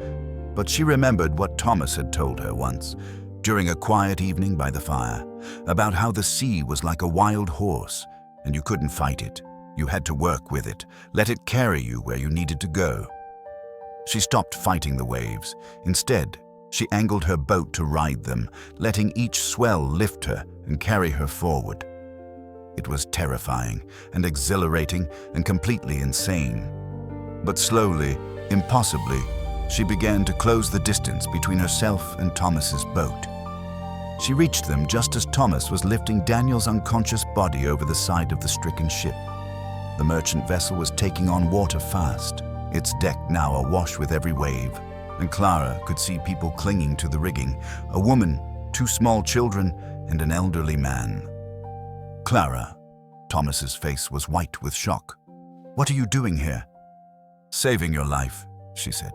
A: But she remembered what Thomas had told her once, during a quiet evening by the fire, about how the sea was like a wild horse, and you couldn't fight it. You had to work with it, let it carry you where you needed to go. She stopped fighting the waves. Instead, she angled her boat to ride them, letting each swell lift her and carry her forward. It was terrifying and exhilarating and completely insane. But slowly, impossibly, she began to close the distance between herself and Thomas's boat. She reached them just as Thomas was lifting Daniel's unconscious body over the side of the stricken ship. The merchant vessel was taking on water fast, its deck now awash with every wave, and Clara could see people clinging to the rigging, a woman, 2 small children, and an elderly man. "Clara," Thomas's face was white with shock. "What are you doing here?" "Saving your life," she said.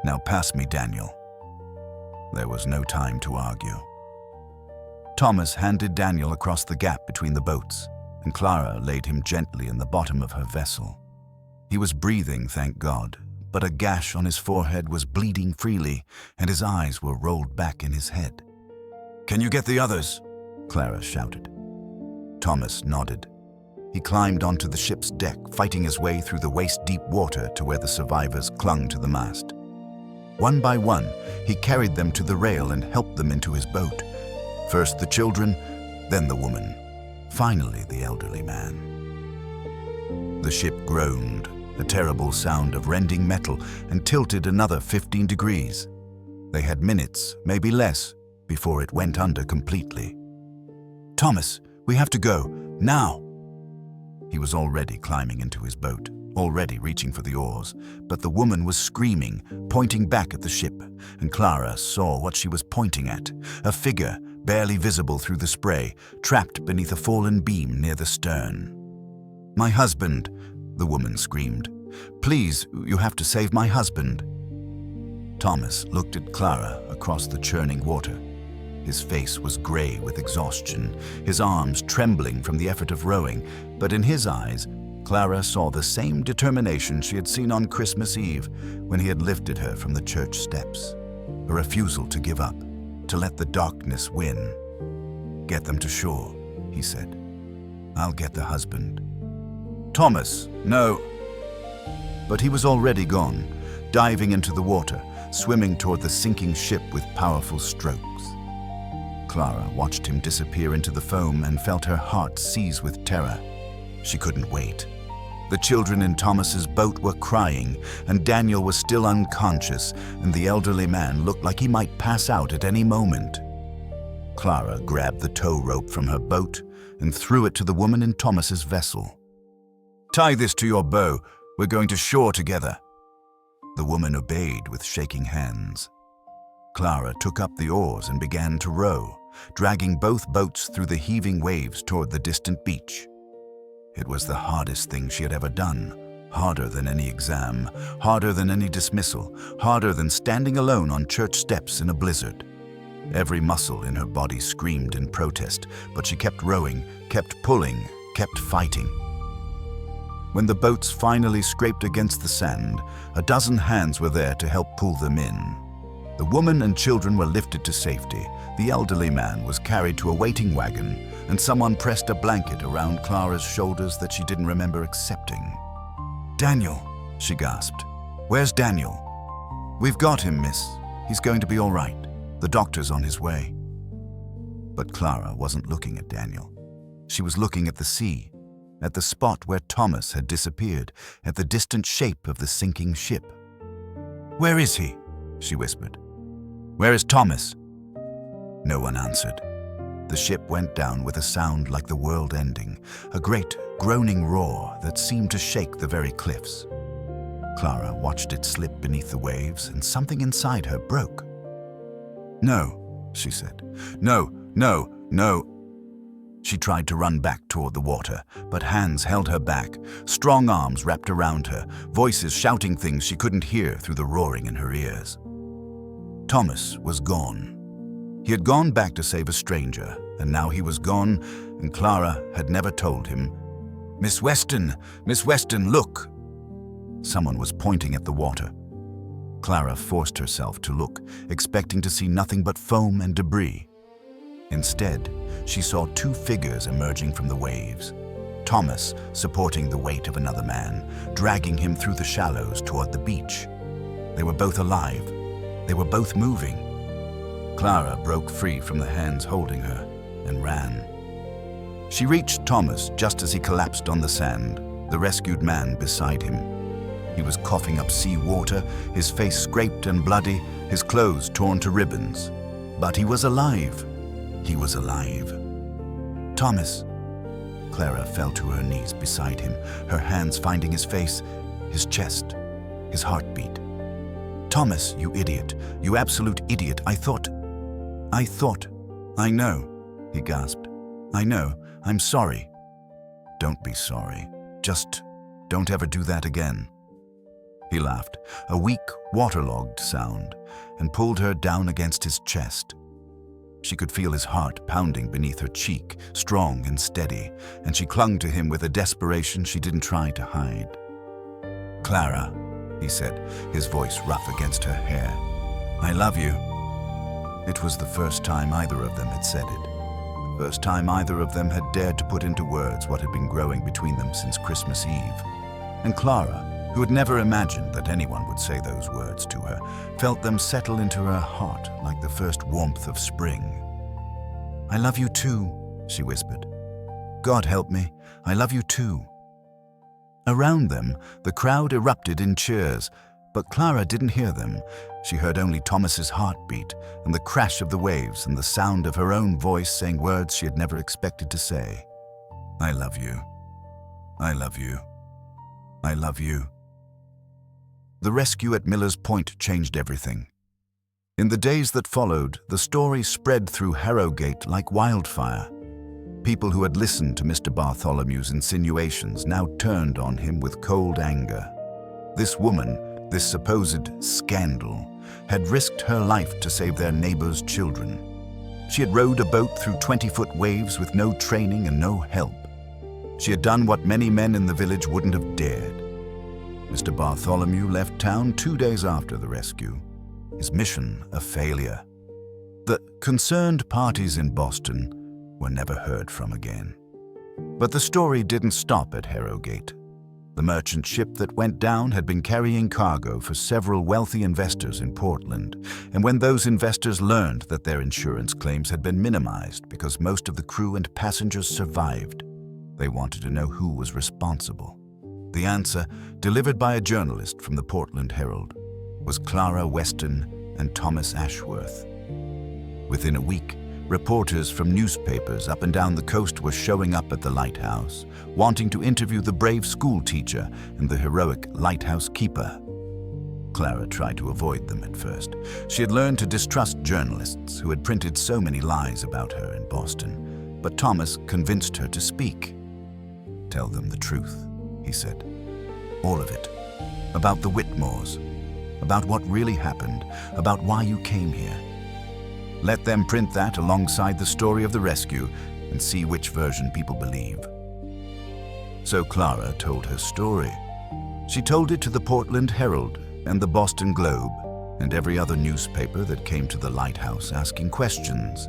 A: "Now pass me Daniel." There was no time to argue. Thomas handed Daniel across the gap between the boats, and Clara laid him gently in the bottom of her vessel. He was breathing, thank God, but a gash on his forehead was bleeding freely, and his eyes were rolled back in his head. "Can you get the others?" Clara shouted. Thomas nodded. He climbed onto the ship's deck, fighting his way through the waist-deep water to where the survivors clung to the mast. One by one, he carried them to the rail and helped them into his boat. First the children, then the woman, finally the elderly man. The ship groaned, a terrible sound of rending metal, and tilted another 15 degrees. They had minutes, maybe less, before it went under completely. "Thomas, we have to go, now!" He was already climbing into his boat, already reaching for the oars, but the woman was screaming, pointing back at the ship, and Clara saw what she was pointing at, a figure barely visible through the spray, trapped beneath a fallen beam near the stern. "My husband," the woman screamed. "Please, you have to save my husband." Thomas looked at Clara across the churning water. His face was gray with exhaustion, his arms trembling from the effort of rowing, but in his eyes, Clara saw the same determination she had seen on Christmas Eve when he had lifted her from the church steps. A refusal to give up, to let the darkness win. "Get them to shore," he said. "I'll get the husband." "Thomas, no!" But he was already gone, diving into the water, swimming toward the sinking ship with powerful strokes. Clara watched him disappear into the foam and felt her heart seize with terror. She couldn't wait. The children in Thomas's boat were crying, and Daniel was still unconscious, and the elderly man looked like he might pass out at any moment. Clara grabbed the tow rope from her boat and threw it to the woman in Thomas's vessel. "Tie this to your bow. We're going to shore together." The woman obeyed with shaking hands. Clara took up the oars and began to row, dragging both boats through the heaving waves toward the distant beach. It was the hardest thing she had ever done, harder than any exam, harder than any dismissal, harder than standing alone on church steps in a blizzard. Every muscle in her body screamed in protest, but she kept rowing, kept pulling, kept fighting. When the boats finally scraped against the sand, a dozen hands were there to help pull them in. The woman and children were lifted to safety, the elderly man was carried to a waiting wagon, and someone pressed a blanket around Clara's shoulders that she didn't remember accepting. "Daniel," she gasped. "Where's Daniel?" "We've got him, miss. He's going to be all right. The doctor's on his way." But Clara wasn't looking at Daniel. She was looking at the sea, at the spot where Thomas had disappeared, at the distant shape of the sinking ship. "Where is he?" she whispered. "Where is Thomas?" No one answered. The ship went down with a sound like the world ending, a great, groaning roar that seemed to shake the very cliffs. Clara watched it slip beneath the waves, and something inside her broke. "No," she said. "No, no, no." She tried to run back toward the water, but hands held her back, strong arms wrapped around her, voices shouting things she couldn't hear through the roaring in her ears. Thomas was gone. He had gone back to save a stranger, and now he was gone, and Clara had never told him. Miss Weston, look!" Someone was pointing at the water. Clara forced herself to look, expecting to see nothing but foam and debris. Instead, she saw two figures emerging from the waves. Thomas supporting the weight of another man, dragging him through the shallows toward the beach. They were both alive. They were both moving. Clara broke free from the hands holding her and ran. She reached Thomas just as he collapsed on the sand, the rescued man beside him. He was coughing up sea water, his face scraped and bloody, his clothes torn to ribbons. But he was alive. He was alive. "Thomas." Clara fell to her knees beside him, her hands finding his face, his chest, his heartbeat. "Thomas, you idiot. You absolute idiot. I thought. I know," he gasped. "I know. I'm sorry." "Don't be sorry. Just don't ever do that again." He laughed, a weak, waterlogged sound, and pulled her down against his chest. She could feel his heart pounding beneath her cheek, strong and steady, and she clung to him with a desperation she didn't try to hide. "Clara," he said, his voice rough against her hair, "I love you." It was the first time either of them had said it. The first time either of them had dared to put into words what had been growing between them since Christmas Eve. And Clara, who had never imagined that anyone would say those words to her, felt them settle into her heart like the first warmth of spring. "I love you too," she whispered. "God help me, I love you too." Around them, the crowd erupted in cheers, but Clara didn't hear them. She heard only Thomas's heartbeat and the crash of the waves and the sound of her own voice saying words she had never expected to say. "I love you. I love you. I love you." The rescue at Miller's Point changed everything. In the days that followed, the story spread through Harrogate like wildfire. People who had listened to Mr. Bartholomew's insinuations now turned on him with cold anger. This woman, this supposed scandal, had risked her life to save their neighbors' children. She had rowed a boat through 20-foot waves with no training and no help. She had done what many men in the village wouldn't have dared. Mr. Bartholomew left town 2 days after the rescue, his mission a failure. The concerned parties in Boston were never heard from again. But the story didn't stop at Harrogate. The merchant ship that went down had been carrying cargo for several wealthy investors in Portland, and when those investors learned that their insurance claims had been minimized because most of the crew and passengers survived, they wanted to know who was responsible. The answer, delivered by a journalist from the Portland Herald, was Clara Weston and Thomas Ashworth. Within a week, reporters from newspapers up and down the coast were showing up at the Lighthouse, wanting to interview the brave school teacher and the heroic lighthouse keeper. Clara tried to avoid them at first. She had learned to distrust journalists who had printed so many lies about her in Boston, but Thomas convinced her to speak. "Tell them the truth," he said. "All of it. About the Whitmores. About what really happened. About why you came here. Let them print that alongside the story of the rescue and see which version people believe." So Clara told her story. She told it to the Portland Herald and the Boston Globe and every other newspaper that came to the Lighthouse asking questions.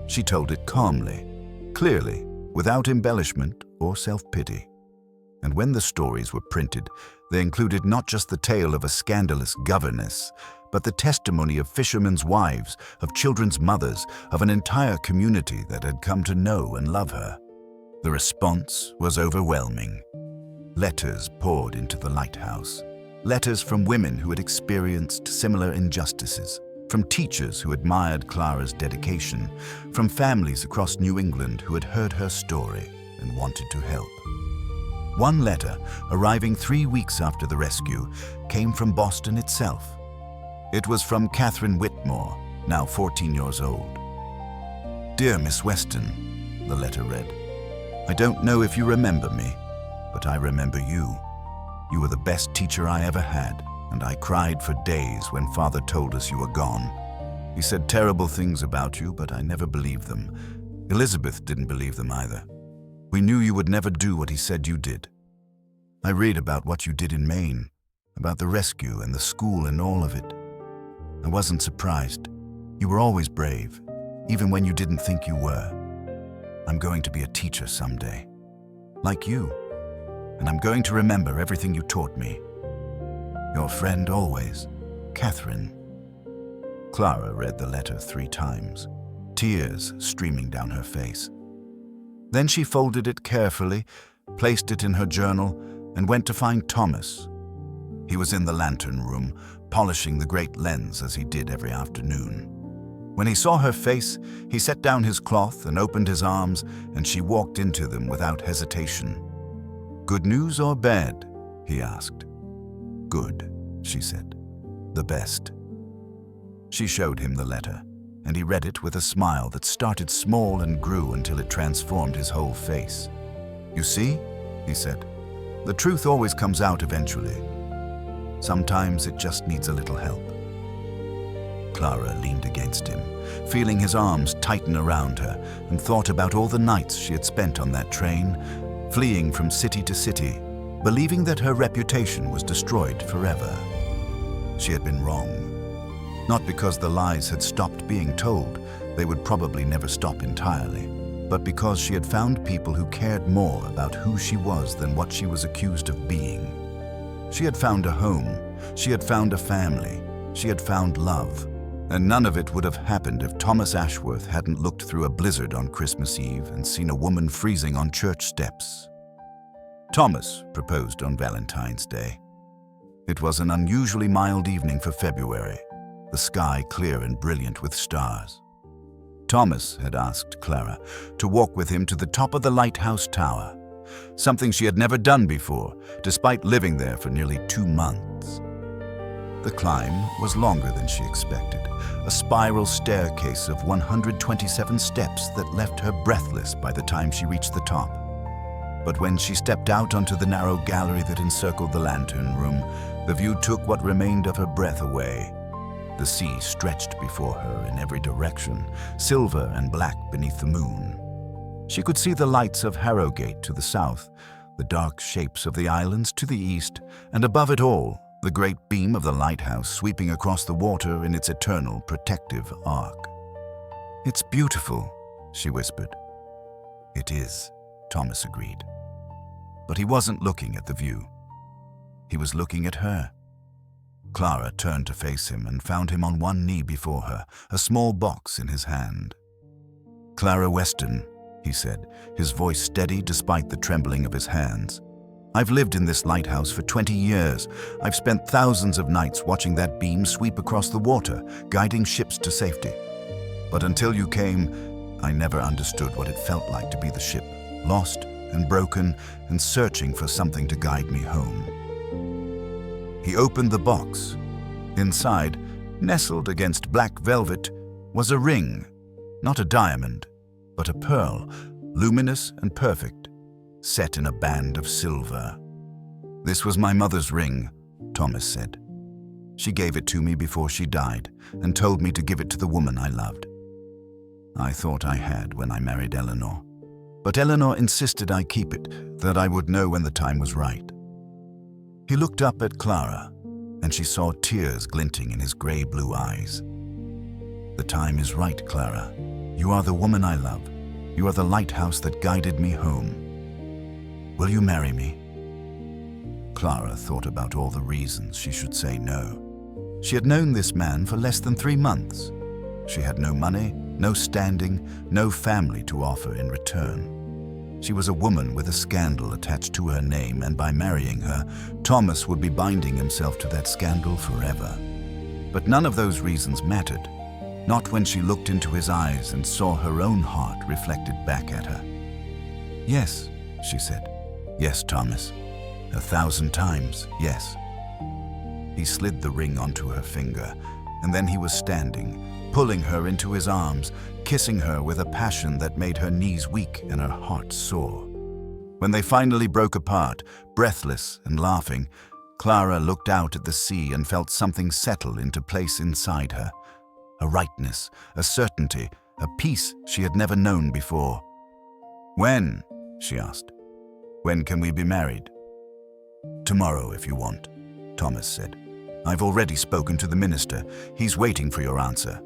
A: She told it calmly, clearly, without embellishment or self-pity. And when the stories were printed, they included not just the tale of a scandalous governess, but the testimony of fishermen's wives, of children's mothers, of an entire community that had come to know and love her. The response was overwhelming. Letters poured into the Lighthouse. Letters from women who had experienced similar injustices, from teachers who admired Clara's dedication, from families across New England who had heard her story and wanted to help. One letter, arriving 3 weeks after the rescue, came from Boston itself. It was from Catherine Whitmore, now 14 years old. "Dear Miss Weston," the letter read, "I don't know if you remember me, but I remember you. You were the best teacher I ever had, and I cried for days when Father told us you were gone. He said terrible things about you, but I never believed them. Elizabeth didn't believe them either. We knew you would never do what he said you did. I read about what you did in Maine, about the rescue and the school and all of it. I wasn't surprised. You were always brave, even when you didn't think you were. I'm going to be a teacher someday, like you, and I'm going to remember everything you taught me. Your friend always, Catherine. Clara read the letter 3 times, tears streaming down her face. Then she folded it carefully, placed it in her journal, and went to find Thomas. He was in the lantern room, polishing the great lens as he did every afternoon. When he saw her face, he set down his cloth and opened his arms, and she walked into them without hesitation. "Good news or bad?" he asked. "Good," she said. "The best." She showed him the letter, and he read it with a smile that started small and grew until it transformed his whole face. "You see," he said, "the truth always comes out eventually. Sometimes it just needs a little help." Clara leaned against him, feeling his arms tighten around her, and thought about all the nights she had spent on that train, fleeing from city to city, believing that her reputation was destroyed forever. She had been wrong. Not because the lies had stopped being told, they would probably never stop entirely, but because she had found people who cared more about who she was than what she was accused of being. She had found a home, she had found a family, she had found love, and none of it would have happened if Thomas Ashworth hadn't looked through a blizzard on Christmas Eve and seen a woman freezing on church steps. Thomas proposed on Valentine's Day. It was an unusually mild evening for February, the sky clear and brilliant with stars. Thomas had asked Clara to walk with him to the top of the Lighthouse tower, something she had never done before, despite living there for nearly 2 months. The climb was longer than she expected, a spiral staircase of 127 steps that left her breathless by the time she reached the top. But when she stepped out onto the narrow gallery that encircled the lantern room, the view took what remained of her breath away. The sea stretched before her in every direction, silver and black beneath the moon. She could see the lights of Harrogate to the south, the dark shapes of the islands to the east, and above it all, the great beam of the lighthouse sweeping across the water in its eternal protective arc. "It's beautiful," she whispered. "It is," Thomas agreed. But he wasn't looking at the view. He was looking at her. Clara turned to face him and found him on one knee before her, a small box in his hand. "Clara Weston," he said, his voice steady despite the trembling of his hands. "I've lived in this lighthouse for 20 years. I've spent thousands of nights watching that beam sweep across the water, guiding ships to safety. But until you came, I never understood what it felt like to be the ship, lost and broken and searching for something to guide me home." He opened the box. Inside, nestled against black velvet, was a ring, not a diamond, but a pearl, luminous and perfect, set in a band of silver. "This was my mother's ring," Thomas said. "She gave it to me before she died and told me to give it to the woman I loved. I thought I had when I married Eleanor, but Eleanor insisted I keep it, that I would know when the time was right." He looked up at Clara, and she saw tears glinting in his gray-blue eyes. "The time is right, Clara. You are the woman I love. You are the lighthouse that guided me home. Will you marry me?" Clara thought about all the reasons she should say no. She had known this man for less than 3 months. She had no money, no standing, no family to offer in return. She was a woman with a scandal attached to her name, and by marrying her, Thomas would be binding himself to that scandal forever. But none of those reasons mattered, not when she looked into his eyes and saw her own heart reflected back at her. "Yes," she said. "Yes, Thomas. 1,000 times, yes." He slid the ring onto her finger, and then he was standing, pulling her into his arms, kissing her with a passion that made her knees weak and her heart sore. When they finally broke apart, breathless and laughing, Clara looked out at the sea and felt something settle into place inside her. a rightness, a certainty, a peace she had never known before. "When?" she asked. "When can we be married?" "Tomorrow, if you want," Thomas said. "I've already spoken to the minister. He's waiting for your answer."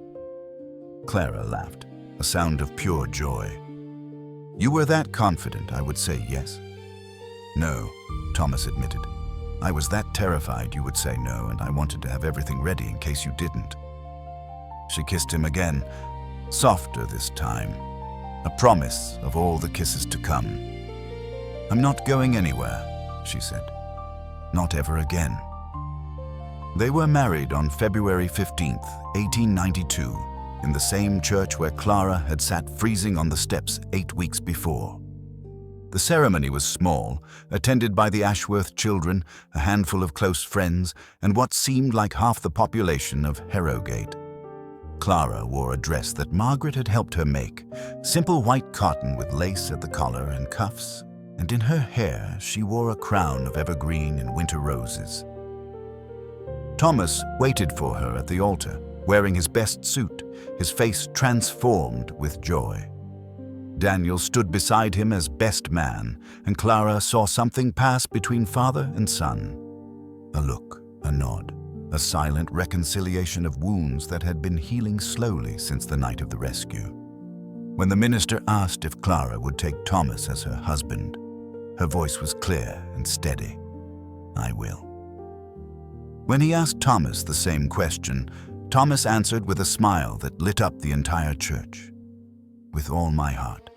A: Clara laughed, a sound of pure joy. "You were that confident I would say yes?" "No," Thomas admitted. "I was that terrified you would say no, and I wanted to have everything ready in case you didn't." She kissed him again, softer this time, a promise of all the kisses to come. "I'm not going anywhere," she said. "Not ever again." They were married on February 15th, 1892, in the same church where Clara had sat freezing on the steps 8 weeks before. The ceremony was small, attended by the Ashworth children, a handful of close friends, and what seemed like half the population of Harrogate. Clara wore a dress that Margaret had helped her make, simple white cotton with lace at the collar and cuffs, and in her hair she wore a crown of evergreen and winter roses. Thomas waited for her at the altar, wearing his best suit, his face transformed with joy. Daniel stood beside him as best man, and Clara saw something pass between father and son. A look, a nod, a silent reconciliation of wounds that had been healing slowly since the night of the rescue. When the minister asked if Clara would take Thomas as her husband, her voice was clear and steady. "I will." When he asked Thomas the same question, Thomas answered with a smile that lit up the entire church. "With all my heart."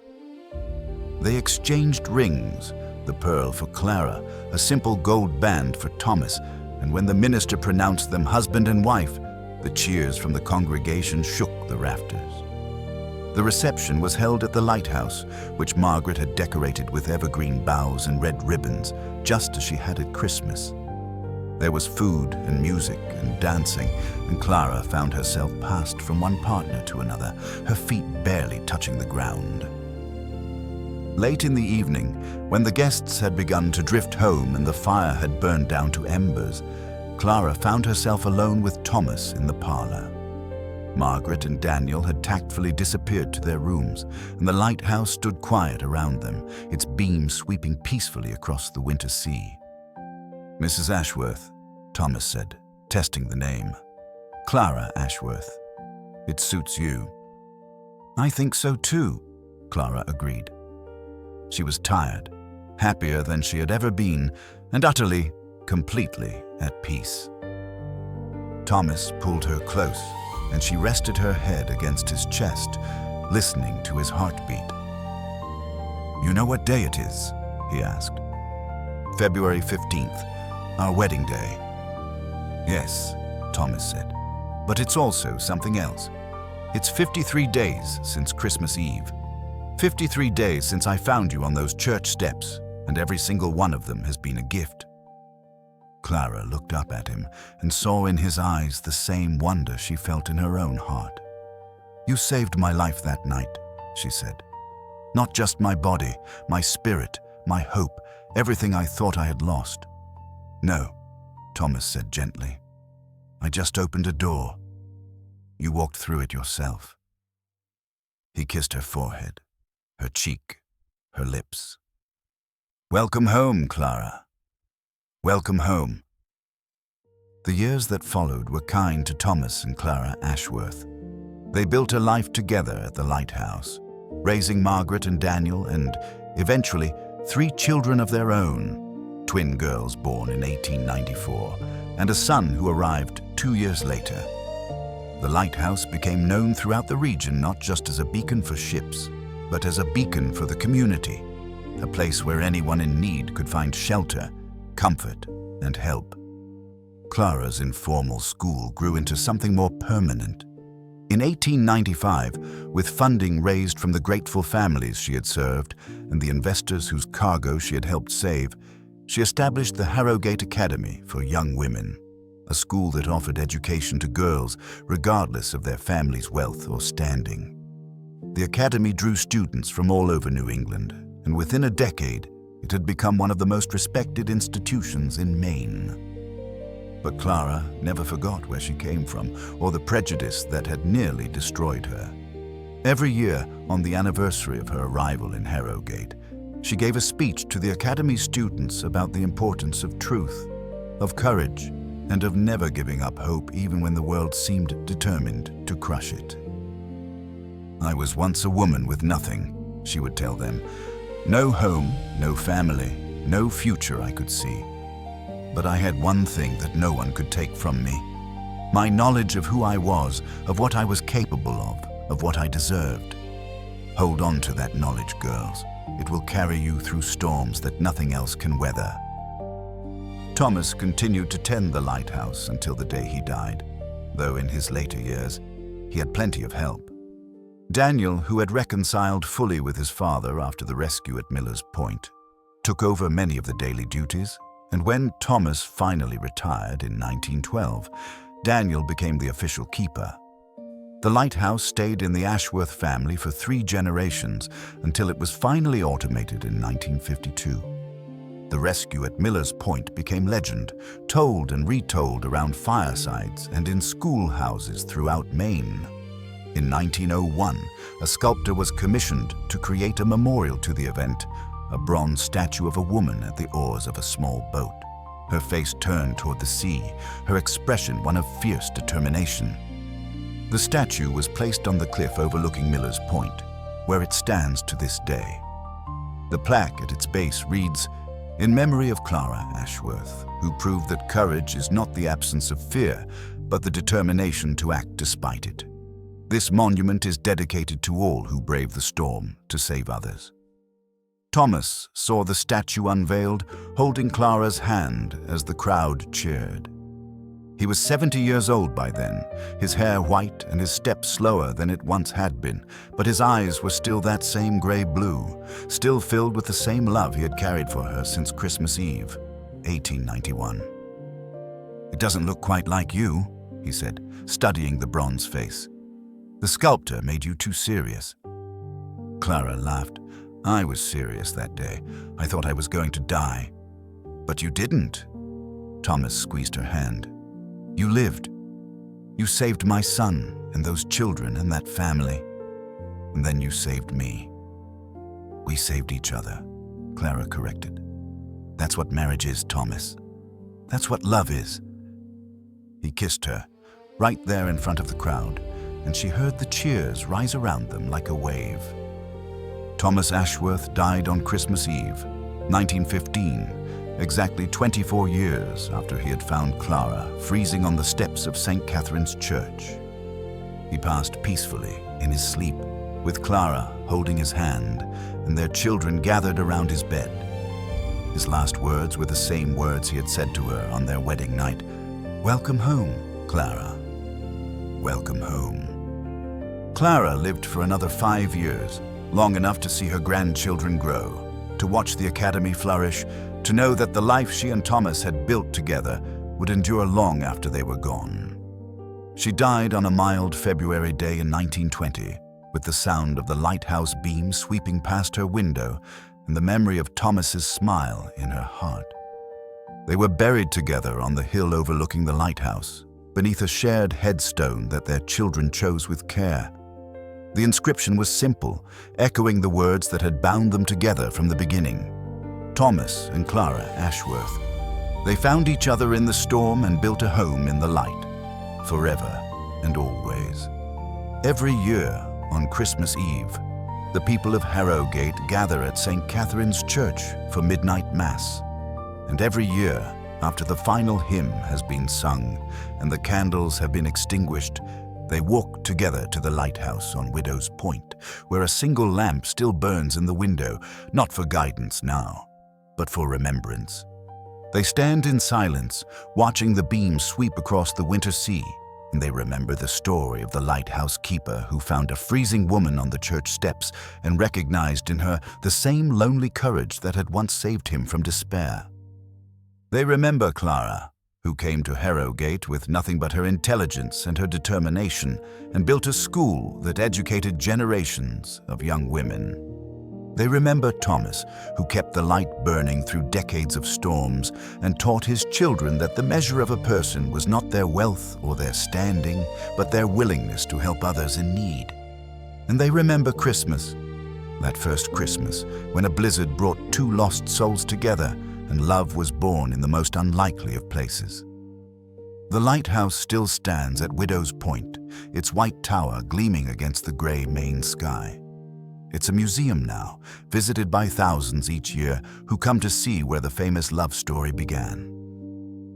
A: They exchanged rings, the pearl for Clara, a simple gold band for Thomas, and when the minister pronounced them husband and wife, the cheers from the congregation shook the rafters. The reception was held at the Lighthouse, which Margaret had decorated with evergreen boughs and red ribbons, just as she had at Christmas. There was food and music and dancing, and Clara found herself passed from one partner to another, her feet barely touching the ground. Late in the evening, when the guests had begun to drift home and the fire had burned down to embers, Clara found herself alone with Thomas in the parlor. Margaret and Daniel had tactfully disappeared to their rooms, and the lighthouse stood quiet around them, its beams sweeping peacefully across the winter sea. "Mrs. Ashworth," Thomas said, testing the name. "Clara Ashworth. It suits you." "I think so too," Clara agreed. She was tired, happier than she had ever been, and utterly, completely at peace. Thomas pulled her close, and she rested her head against his chest, listening to his heartbeat. "You know what day it is?" he asked. "February 15th, our wedding day." "Yes," Thomas said, "but it's also something else. It's 53 days since Christmas Eve. 53 days since I found you on those church steps, and every single one of them has been a gift." Clara looked up at him and saw in his eyes the same wonder she felt in her own heart. "You saved my life that night," she said. "Not just my body, my spirit, my hope, everything I thought I had lost." "No," Thomas said gently. "I just opened a door. You walked through it yourself." He kissed her forehead, her cheek, her lips. "Welcome home, Clara. Welcome home." The years that followed were kind to Thomas and Clara Ashworth. They built a life together at the Lighthouse, raising Margaret and Daniel and, eventually, 3 children of their own, twin girls born in 1894, and a son who arrived 2 years later. The Lighthouse became known throughout the region not just as a beacon for ships, but as a beacon for the community, a place where anyone in need could find shelter, comfort, and help. Clara's informal school grew into something more permanent. In 1895, with funding raised from the grateful families she had served and the investors whose cargo she had helped save, she established the Harrogate Academy for young women, a school that offered education to girls regardless of their family's wealth or standing. The academy drew students from all over New England, and within a decade, it had become one of the most respected institutions in Maine. But Clara never forgot where she came from or the prejudice that had nearly destroyed her. Every year, on the anniversary of her arrival in Harrogate, she gave a speech to the Academy students about the importance of truth, of courage, and of never giving up hope even when the world seemed determined to crush it. "I was once a woman with nothing," she would tell them. "No home, no family, no future I could see. But I had one thing that no one could take from me. My knowledge of who I was, of what I was capable of what I deserved. Hold on to that knowledge, girls. It will carry you through storms that nothing else can weather." Thomas continued to tend the lighthouse until the day he died, though in his later years, he had plenty of help. Daniel, who had reconciled fully with his father after the rescue at Miller's Point, took over many of the daily duties, and when Thomas finally retired in 1912, Daniel became the official keeper. The lighthouse stayed in the Ashworth family for 3 generations until it was finally automated in 1952. The rescue at Miller's Point became legend, told and retold around firesides and in schoolhouses throughout Maine. In 1901, a sculptor was commissioned to create a memorial to the event, a bronze statue of a woman at the oars of a small boat, her face turned toward the sea, her expression one of fierce determination. The statue was placed on the cliff overlooking Miller's Point, where it stands to this day. The plaque at its base reads, "In memory of Clara Ashworth, who proved that courage is not the absence of fear, but the determination to act despite it. This monument is dedicated to all who brave the storm to save others." Thomas saw the statue unveiled, holding Clara's hand as the crowd cheered. He was 70 years old by then, his hair white and his step slower than it once had been, but his eyes were still that same gray blue, still filled with the same love he had carried for her since Christmas Eve, 1891. "It doesn't look quite like you," he said, studying the bronze face. "The sculptor made you too serious." Clara laughed. "I was serious that day. I thought I was going to die." "But you didn't." Thomas squeezed her hand. "You lived. You saved my son and those children and that family. And then you saved me." "We saved each other," Clara corrected. "That's what marriage is, Thomas. That's what love is." He kissed her, right there in front of the crowd, and she heard the cheers rise around them like a wave. Thomas Ashworth died on Christmas Eve, 1915, exactly 24 years after he had found Clara freezing on the steps of St. Catherine's Church. He passed peacefully in his sleep, with Clara holding his hand and their children gathered around his bed. His last words were the same words he had said to her on their wedding night. "Welcome home, Clara. Welcome home." Clara lived for another 5 years, long enough to see her grandchildren grow, to watch the Academy flourish, to know that the life she and Thomas had built together would endure long after they were gone. She died on a mild February day in 1920, with the sound of the lighthouse beam sweeping past her window and the memory of Thomas's smile in her heart. They were buried together on the hill overlooking the lighthouse, beneath a shared headstone that their children chose with care. The inscription was simple, echoing the words that had bound them together from the beginning. Thomas and Clara Ashworth. They found each other in the storm and built a home in the light, forever and always. Every year, on Christmas Eve, the people of Harrogate gather at St. Catherine's Church for midnight mass. And every year, after the final hymn has been sung and the candles have been extinguished, they walk together to the lighthouse on Widow's Point, where a single lamp still burns in the window, not for guidance now, but for remembrance. They stand in silence, watching the beam sweep across the winter sea, and they remember the story of the lighthouse keeper who found a freezing woman on the church steps and recognized in her the same lonely courage that had once saved him from despair. They remember Clara, who came to Harrogate with nothing but her intelligence and her determination and built a school that educated generations of young women. They remember Thomas, who kept the light burning through decades of storms and taught his children that the measure of a person was not their wealth or their standing, but their willingness to help others in need. And they remember Christmas, that first Christmas, when a blizzard brought two lost souls together and love was born in the most unlikely of places. The lighthouse still stands at Widow's Point, its white tower gleaming against the gray Maine sky. It's a museum now, visited by thousands each year who come to see where the famous love story began.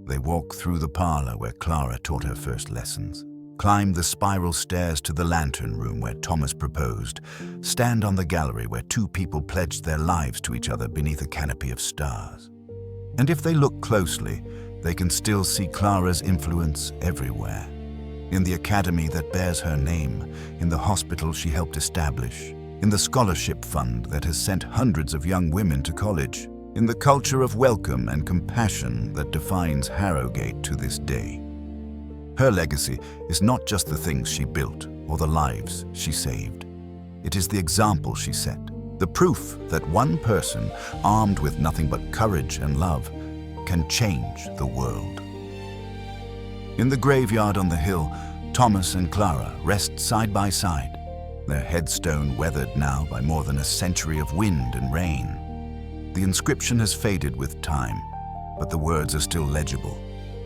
A: They walk through the parlor where Clara taught her first lessons, climb the spiral stairs to the lantern room where Thomas proposed, stand on the gallery where two people pledged their lives to each other beneath a canopy of stars. And if they look closely, they can still see Clara's influence everywhere. In the academy that bears her name, in the hospital she helped establish, in the scholarship fund that has sent hundreds of young women to college, in the culture of welcome and compassion that defines Harrogate to this day. Her legacy is not just the things she built or the lives she saved. It is the example she set, the proof that one person, armed with nothing but courage and love, can change the world. In the graveyard on the hill, Thomas and Clara rest side by side, their headstone weathered now by more than a century of wind and rain. The inscription has faded with time, but the words are still legible,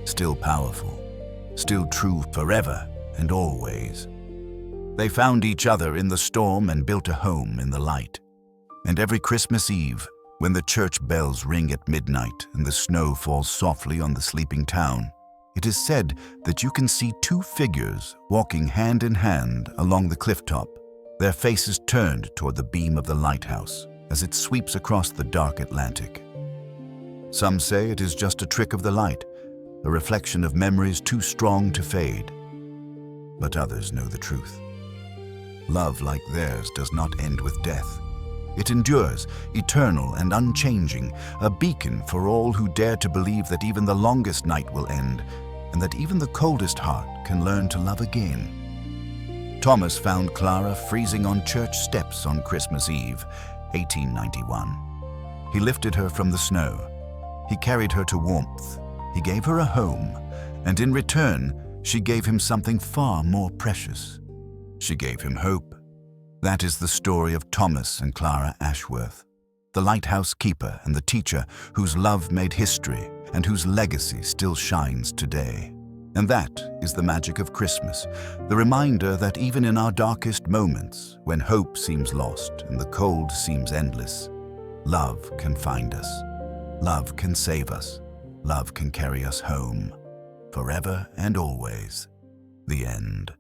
A: still powerful, still true forever and always. They found each other in the storm and built a home in the light. And every Christmas Eve, when the church bells ring at midnight and the snow falls softly on the sleeping town, it is said that you can see two figures walking hand in hand along the clifftop, their faces turned toward the beam of the lighthouse as it sweeps across the dark Atlantic. Some say it is just a trick of the light, a reflection of memories too strong to fade. But others know the truth. Love like theirs does not end with death. It endures, eternal and unchanging, a beacon for all who dare to believe that even the longest night will end, and that even the coldest heart can learn to love again. Thomas found Clara freezing on church steps on Christmas Eve, 1891. He lifted her from the snow. He carried her to warmth. He gave her a home, and in return, she gave him something far more precious. She gave him hope. That is the story of Thomas and Clara Ashworth, the lighthouse keeper and the teacher whose love made history and whose legacy still shines today. And that is the magic of Christmas, the reminder that even in our darkest moments, when hope seems lost and the cold seems endless, love can find us. Love can save us. Love can carry us home, forever and always. The end.